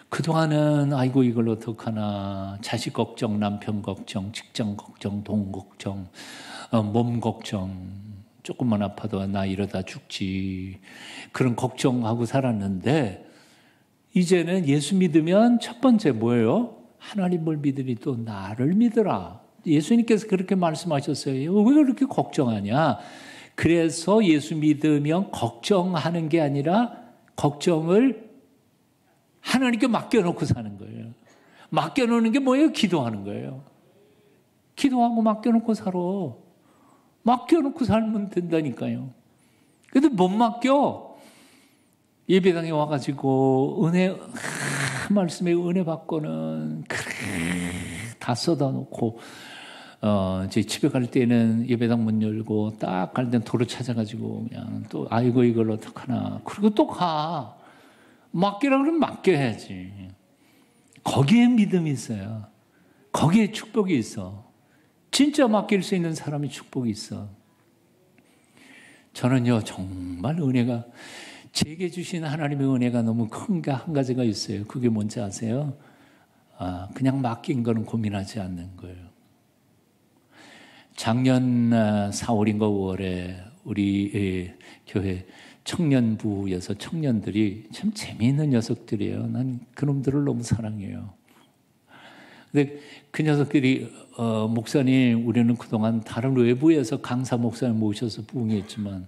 그동안은 아이고 이걸 어떡하나, 자식 걱정, 남편 걱정, 직장 걱정, 돈 걱정, 몸 걱정, 조금만 아파도 나 이러다 죽지, 그런 걱정하고 살았는데 이제는 예수 믿으면 첫 번째 뭐예요? 하나님을 믿으니 또 나를 믿으라. 예수님께서 그렇게 말씀하셨어요. 왜 그렇게 걱정하냐? 그래서 예수 믿으면 걱정하는 게 아니라 걱정을 하나님께 맡겨놓고 사는 거예요. 맡겨놓는 게 뭐예요? 기도하는 거예요. 기도하고 맡겨놓고 살아. 맡겨놓고 살면 된다니까요. 근데 못 맡겨. 예배당에 와가지고 말씀에 은혜 받고는 다 쏟아놓고 이제 집에 갈 때는 예배당 문 열고 딱 갈 때는 도로 찾아가지고 그냥 또 아이고 이걸 어떡하나. 그리고 또 가. 맡기라 그러면 맡겨야지. 거기에 믿음이 있어요. 거기에 축복이 있어. 진짜 맡길 수 있는 사람이 축복이 있어. 저는요, 정말 은혜가, 제게 주신 하나님의 은혜가 너무 큰 게 한 가지가 있어요. 그게 뭔지 아세요? 그냥 맡긴 거는 고민하지 않는 거예요. 작년 4월인가 5월에 우리 교회 청년부여서 청년들이 참 재미있는 녀석들이에요. 난 그놈들을 너무 사랑해요. 근데 그 녀석들이 목사님, 우리는 그동안 다른 외부에서 강사 목사님 모셔서 부흥했지만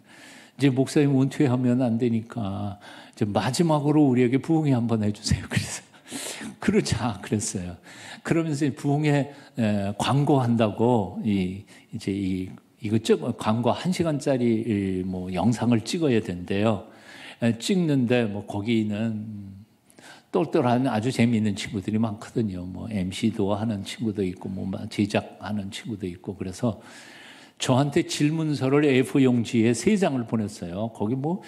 이제 목사님 은퇴하면 안 되니까 이제 마지막으로 우리에게 부흥회 한번 해주세요. 그래서 그러자 그랬어요. 그러면서 부흥회 광고한다고 이거 광고 1시간짜리 뭐 영상을 찍어야 된대요. 찍는데 뭐 거기는 똘똘한 아주 재미있는 친구들이 많거든요. 뭐 MC도 하는 친구도 있고 뭐 제작하는 친구도 있고. 그래서 저한테 질문서를 A4 용지에 3장을 보냈어요. 거기 뭐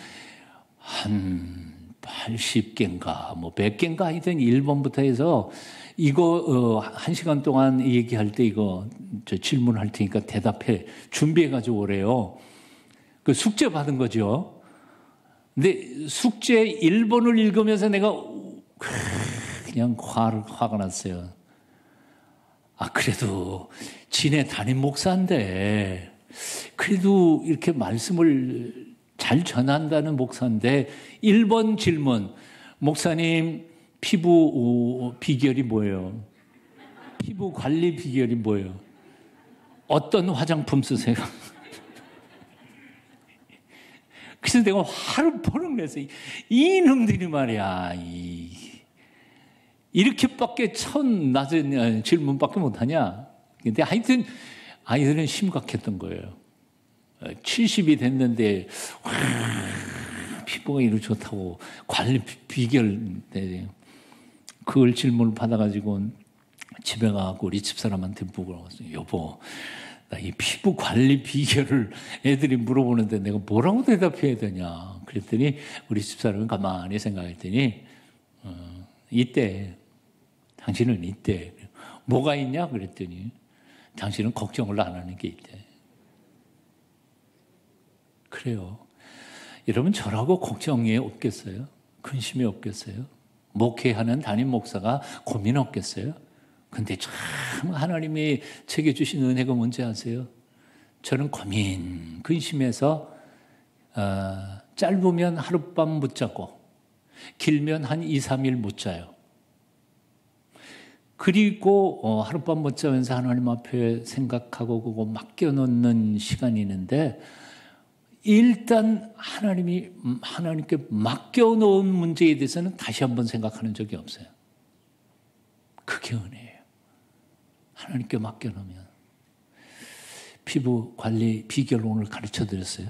한 80개인가 뭐 100개인가 하여튼 1번부터 해서 이거 1시간 동안 얘기할 때 이거 질문할 테니까 대답해 준비해가지고 오래요. 그 숙제 받은 거죠. 근데 숙제 1번을 읽으면서 내가 그냥 화가 났어요. 그래도 진해 담임 목사인데 그래도 이렇게 말씀을 잘 전한다는 목사인데 1번 질문, 목사님 피부 비결이 뭐예요? 피부 관리 비결이 뭐예요? 어떤 화장품 쓰세요? 그래서 내가 화를 버럭 내서 이놈들이 말이야 이렇게밖에 낮은 질문밖에 못하냐? 근데 하여튼 아이들은 심각했던 거예요. 70이 됐는데 피부가 이렇게 좋다고 관리 비결 그걸 질문을 받아가지고 집에 가고 우리 집사람한테 물어봤어요. 여보, 나 이 피부 관리 비결을 애들이 물어보는데 내가 뭐라고 대답해야 되냐? 그랬더니 우리 집사람은 가만히 생각했더니 이때 당신은 이때 뭐가 있냐? 그랬더니 당신은 걱정을 안 하는 게 있대. 그래요. 여러분 저라고 걱정이 없겠어요? 근심이 없겠어요? 목회하는 담임 목사가 고민 없겠어요? 근데 참 하나님이 제게 주신 은혜가 뭔지 아세요? 저는 고민, 근심해서 짧으면 하룻밤 못 자고 길면 한 2, 3일 못 자요. 그리고 하룻밤 못 자면서 하나님 앞에 생각하고 그거 맡겨놓는 시간이 있는데 일단 하나님께 맡겨놓은 문제에 대해서는 다시 한번 생각하는 적이 없어요. 그게 은혜예요. 하나님께 맡겨놓으면. 피부 관리 비결 오늘 가르쳐드렸어요.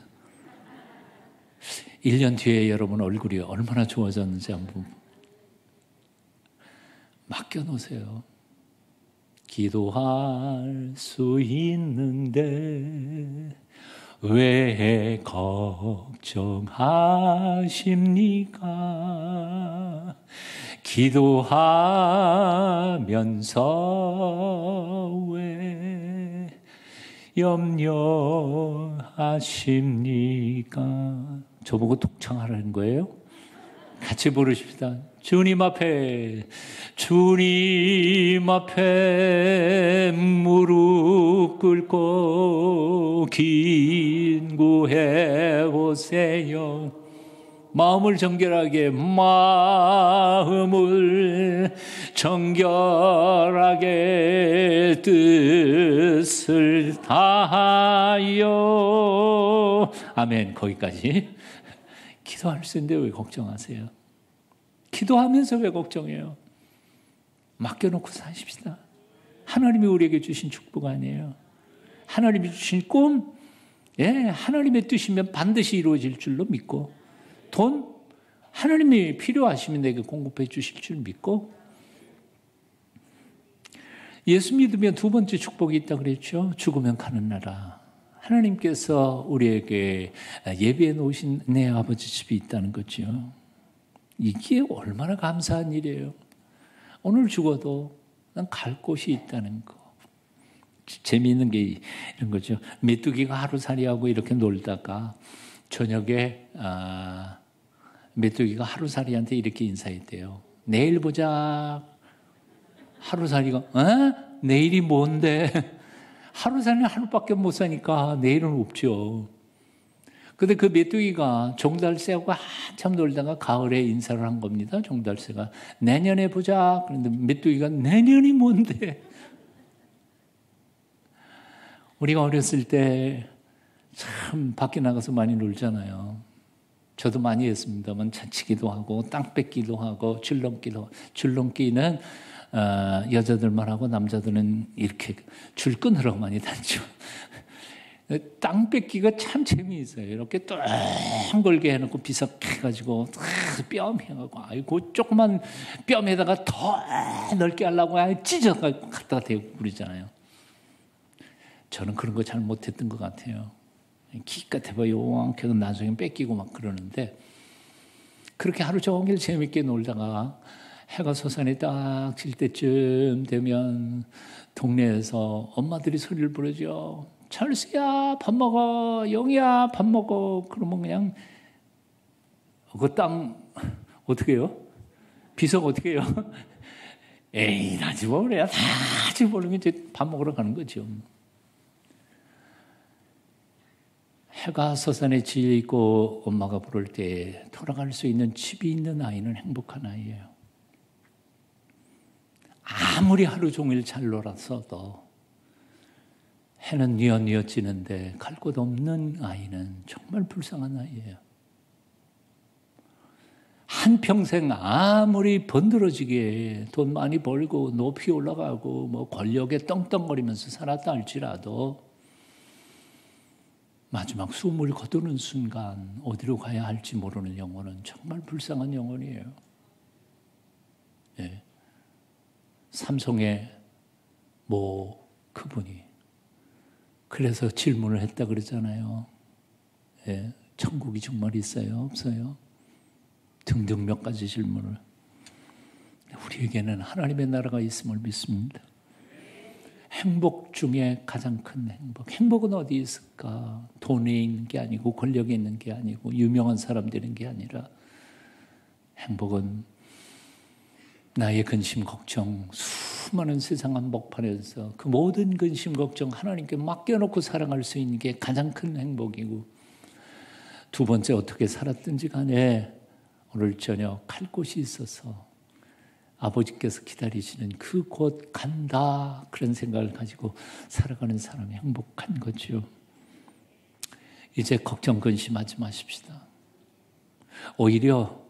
1년 뒤에 여러분 얼굴이 얼마나 좋아졌는지 한번 맡겨놓으세요. 기도할 수 있는데 왜 걱정하십니까? 기도하면서 왜 염려하십니까? 저보고 독창하라는 거예요? 같이 부르십시다. 주님 앞에 무릎 꿇고 긴구해 보세요. 마음을 정결하게 뜻을 다하여. 아멘. 거기까지. 기도할 수 있는데 왜 걱정하세요? 기도하면서 왜 걱정해요? 맡겨놓고 사십시다. 하나님이 우리에게 주신 축복 아니에요. 하나님이 주신 꿈, 하나님의 뜻이면 반드시 이루어질 줄로 믿고, 돈, 하나님이 필요하시면 내게 공급해 주실 줄 믿고, 예수 믿으면 두 번째 축복이 있다 그랬죠. 죽으면 가는 나라. 하나님께서 우리에게 예비해 놓으신 내 아버지 집이 있다는 거죠. 이게 얼마나 감사한 일이에요. 오늘 죽어도 난 갈 곳이 있다는 거. 재미있는 게 이런 거죠. 메뚜기가 하루살이하고 이렇게 놀다가 저녁에 메뚜기가 하루살이한테 이렇게 인사했대요. 내일 보자. 하루살이가 내일이 뭔데? 하루살이는 하루밖에 못 사니까 내일은 없죠. 근데 그 메뚜기가 종달새하고 한참 놀다가 가을에 인사를 한 겁니다. 종달새가 내년에 보자. 그런데 메뚜기가 내년이 뭔데? 우리가 어렸을 때 참 밖에 나가서 많이 놀잖아요. 저도 많이 했습니다만 자치기도 하고 땅 뺏기도 하고 줄넘기는 여자들만 하고 남자들은 이렇게 줄 끊으러 많이 다니죠. 땅 뺏기가 참 재미있어요. 이렇게 똥걸게 해놓고 비석해가지고 뼘 해가지고 아이고 조그만 뼘에다가 더 넓게 하려고 찢어가지고 갖다가 대고 그러잖아요. 저는 그런 거 잘 못했던 것 같아요. 기껏 해봐 요만큼 나중에 뺏기고 막 그러는데 그렇게 하루 종일 재밌게 놀다가 해가 서산에 딱 질 때쯤 되면 동네에서 엄마들이 소리를 부르죠. 철수야 밥 먹어. 영희야 밥 먹어. 그러면 그냥 그 땅 어떻게 해요? 비석 어떻게 해요? 에이 다 집어버려야 다 집어버리면 이제 밥 먹으러 가는 거죠. 해가 서산에 지고 엄마가 부를 때 돌아갈 수 있는 집이 있는 아이는 행복한 아이예요. 아무리 하루 종일 잘 놀았어도 해는 뉘엿뉘엿 지는데 갈 곳 없는 아이는 정말 불쌍한 아이예요. 한평생 아무리 번들어지게 돈 많이 벌고 높이 올라가고 뭐 권력에 떵떵거리면서 살았다 할지라도 마지막 숨을 거두는 순간 어디로 가야 할지 모르는 영혼은 정말 불쌍한 영혼이에요. 예. 삼성의 그분이 그래서 질문을 했다 그러잖아요. 예. 천국이 정말 있어요? 없어요? 등등 몇 가지 질문을. 우리에게는 하나님의 나라가 있음을 믿습니다. 행복 중에 가장 큰 행복. 행복은 어디 있을까? 돈에 있는 게 아니고 권력에 있는 게 아니고 유명한 사람 되는 게 아니라 행복은 나의 근심 걱정 수많은 세상 한복판에서 그 모든 근심 걱정 하나님께 맡겨놓고 살아갈 수 있는 게 가장 큰 행복이고 두 번째 어떻게 살았든지 간에 오늘 저녁 갈 곳이 있어서 아버지께서 기다리시는 그 곳 간다 그런 생각을 가지고 살아가는 사람이 행복한 거죠. 이제 걱정 근심하지 마십시다. 오히려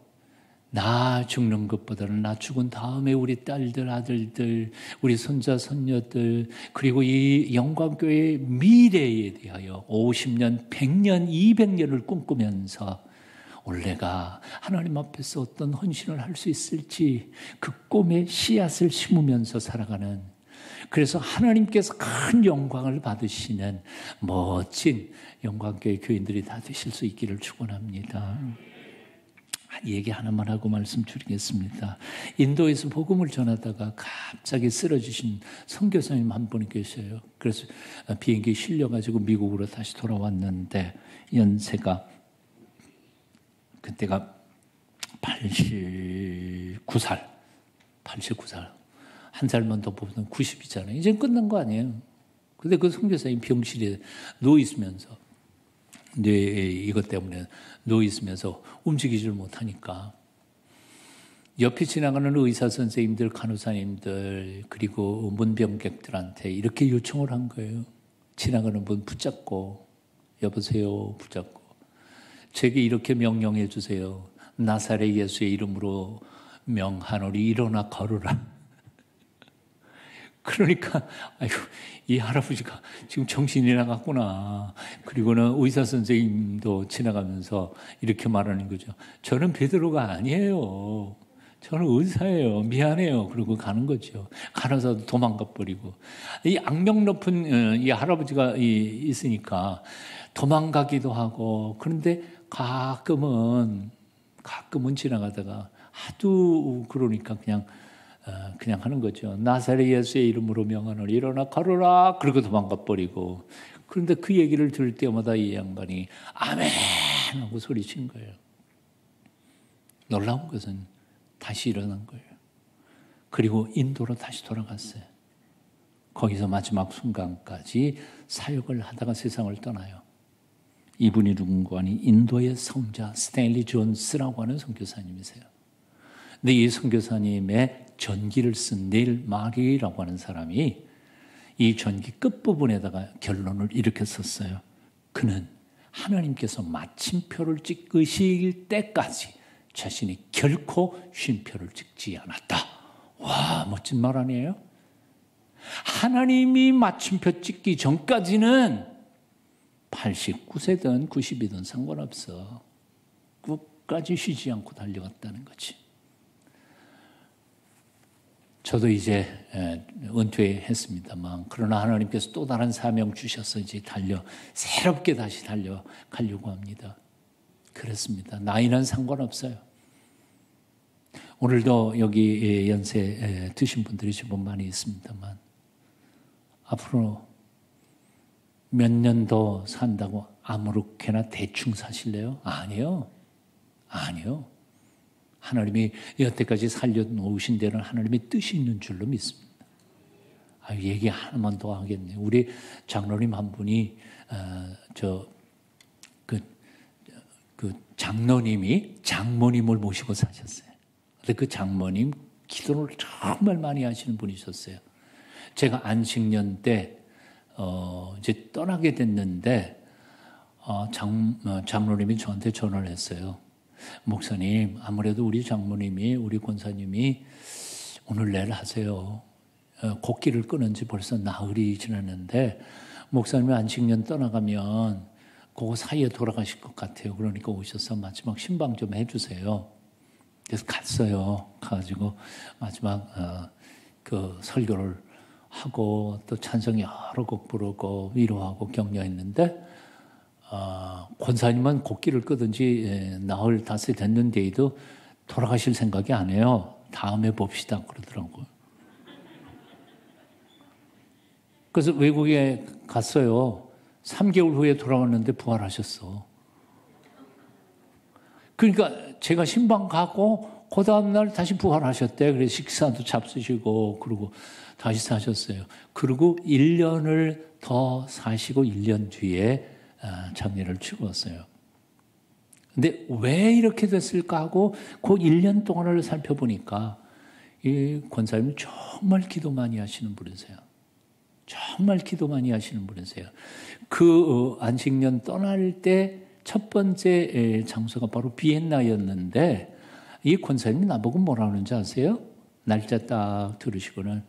나 죽는 것보다는 나 죽은 다음에 우리 딸들 아들들 우리 손자 손녀들 그리고 이 영광교회의 미래에 대하여 50년 100년 200년을 꿈꾸면서 올해가 하나님 앞에서 어떤 헌신을 할 수 있을지 그 꿈의 씨앗을 심으면서 살아가는 그래서 하나님께서 큰 영광을 받으시는 멋진 영광교회 교인들이 다 되실 수 있기를 축원합니다. 얘기 하나만 하고 말씀 드리겠습니다. 인도에서 복음을 전하다가 갑자기 쓰러지신 선교사님 한 분이 계셔요. 그래서 비행기에 실려가지고 미국으로 다시 돌아왔는데 연세가 그때가 89살. 한 살만 더 보면 90이잖아요. 이제 끝난 거 아니에요. 근데 그 선교사님 병실에 누워있으면서 뇌 이것 때문에 누워있으면서 움직이지를 못하니까 옆에 지나가는 의사 선생님들, 간호사님들 그리고 문병객들한테 이렇게 요청을 한 거예요. 지나가는 분 붙잡고 여보세요 붙잡고 제게 이렇게 명령해 주세요. 나사렛 예수의 이름으로 명하노니 일어나 걸으라. 그러니까 아이고 이 할아버지가 지금 정신이 나갔구나. 그리고는 의사 선생님도 지나가면서 이렇게 말하는 거죠. 저는 베드로가 아니에요. 저는 의사예요. 미안해요. 그러고 가는 거죠. 간호사도 도망가 버리고 이 악명 높은 이 할아버지가 있으니까 도망가기도 하고 그런데 가끔은 지나가다가 하도 그러니까 그냥 하는 거죠. 나사렛 예수의 이름으로 명하노니 일어나 걸어라. 그러고 도망가 버리고 그런데 그 얘기를 들을 때마다 이 양반이 아멘 하고 소리친 거예요. 놀라운 것은 다시 일어난 거예요. 그리고 인도로 다시 돌아갔어요. 거기서 마지막 순간까지 사역을 하다가 세상을 떠나요. 이분이 누군가 하니 인도의 성자 스탠리 존스라고 하는 선교사님이세요. 근데 이 선교사님의 전기를 쓴 닐 마리라고 하는 사람이 이 전기 끝부분에다가 결론을 이렇게 썼어요. 그는 하나님께서 마침표를 찍으실 때까지 자신이 결코 쉼표를 찍지 않았다. 와, 멋진 말 아니에요? 하나님이 마침표 찍기 전까지는 89세든 90이든 상관없어. 끝까지 쉬지 않고 달려갔다는 거지. 저도 이제 은퇴했습니다만 그러나 하나님께서 또 다른 사명 주셔서 이제 새롭게 다시 달려가려고 합니다. 그렇습니다. 나이는 상관없어요. 오늘도 여기 연세 드신 분들이 좀 많이 있습니다만 앞으로 몇 년 더 산다고 아무렇게나 대충 사실래요? 아니요. 하나님이 여태까지 살려놓으신 데는 하나님의 뜻이 있는 줄로 믿습니다. 얘기 하나만 더 하겠네요. 우리 장로님 한 분이 장로님이 장모님을 모시고 사셨어요. 근데 그 장모님 기도를 정말 많이 하시는 분이셨어요. 제가 안식년 때 이제 떠나게 됐는데 장로님이 저한테 전화를 했어요. 목사님, 아무래도 우리 장모님이 우리 권사님이 오늘 내일 하세요. 곡기를 끊은 지 벌써 나흘이 지났는데 목사님이 안식년 떠나가면 그거 사이에 돌아가실 것 같아요. 그러니까 오셔서 마지막 신방 좀 해주세요. 그래서 갔어요. 가가지고 마지막 그 설교를 하고 또 찬송 여러 곡 부르고 위로하고 격려했는데 권사님은 곡기를 끄든지 나흘 닷새 됐는데도 돌아가실 생각이 안 해요. 다음에 봅시다 그러더라고요. 그래서 외국에 갔어요. 3개월 후에 돌아왔는데 부활하셨어. 그러니까 제가 신방 가고 그 다음날 다시 부활하셨대. 그래서 식사도 잡수시고 그러고 다시 사셨어요. 그리고 1년을 더 사시고 1년 뒤에 장례를 치루었어요. 근데 왜 이렇게 됐을까 하고 그 1년 동안을 살펴보니까 이 권사님이 정말 기도 많이 하시는 분이세요. 정말 기도 많이 하시는 분이세요. 그 안식년 떠날 때 첫 번째 장소가 바로 비엔나였는데 이 권사님이 나보고 뭐라 하는지 아세요? 날짜 딱 들으시고는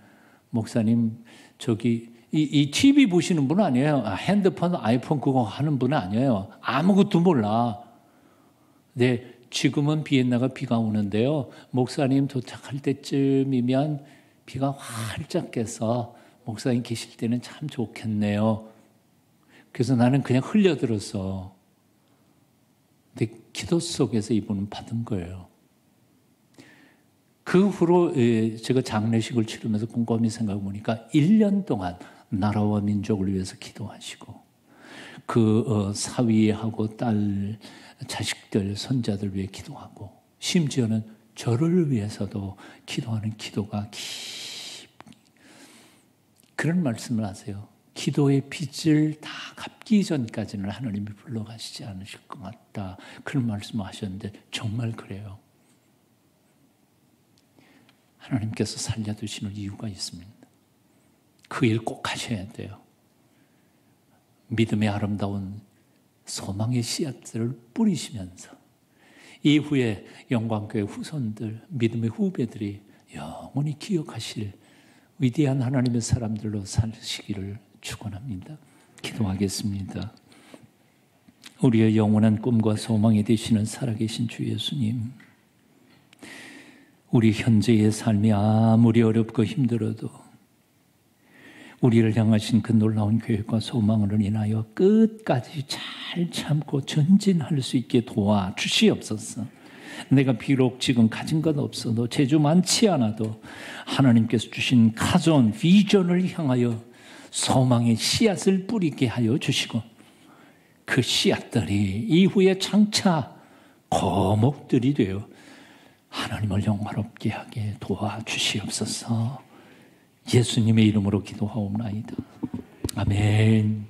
목사님 저기 이 TV 보시는 분 아니에요. 핸드폰, 아이폰 그거 하는 분 아니에요. 아무것도 몰라. 네, 지금은 비엔나가 비가 오는데요. 목사님 도착할 때쯤이면 비가 활짝 깨서 목사님 계실 때는 참 좋겠네요. 그래서 나는 그냥 흘려들어서 내 기도 속에서 이분은 받은 거예요. 그 후로 제가 장례식을 치르면서 곰곰이 생각해 보니까 1년 동안 나라와 민족을 위해서 기도하시고 그 사위하고 딸, 자식들, 손자들 위해 기도하고 심지어는 저를 위해서도 기도하는 기도가 깊이 그런 말씀을 하세요. 기도의 빚을 다 갚기 전까지는 하나님이 불러가시지 않으실 것 같다. 그런 말씀을 하셨는데 정말 그래요. 하나님께서 살려두시는 이유가 있습니다. 그 일 꼭 하셔야 돼요. 믿음의 아름다운 소망의 씨앗들을 뿌리시면서 이후에 영광교회 후손들, 믿음의 후배들이 영원히 기억하실 위대한 하나님의 사람들로 사시기를 축원합니다. 기도하겠습니다. 우리의 영원한 꿈과 소망이 되시는 살아계신 주 예수님, 우리 현재의 삶이 아무리 어렵고 힘들어도 우리를 향하신 그 놀라운 계획과 소망으로 인하여 끝까지 잘 참고 전진할 수 있게 도와주시옵소서. 내가 비록 지금 가진 것 없어도 재주 많지 않아도 하나님께서 주신 가전, 비전을 향하여 소망의 씨앗을 뿌리게 하여 주시고 그 씨앗들이 이후에 장차 거목들이 되어 하나님을 영화롭게 하게 도와주시옵소서. 예수님의 이름으로 기도하옵나이다. 아멘.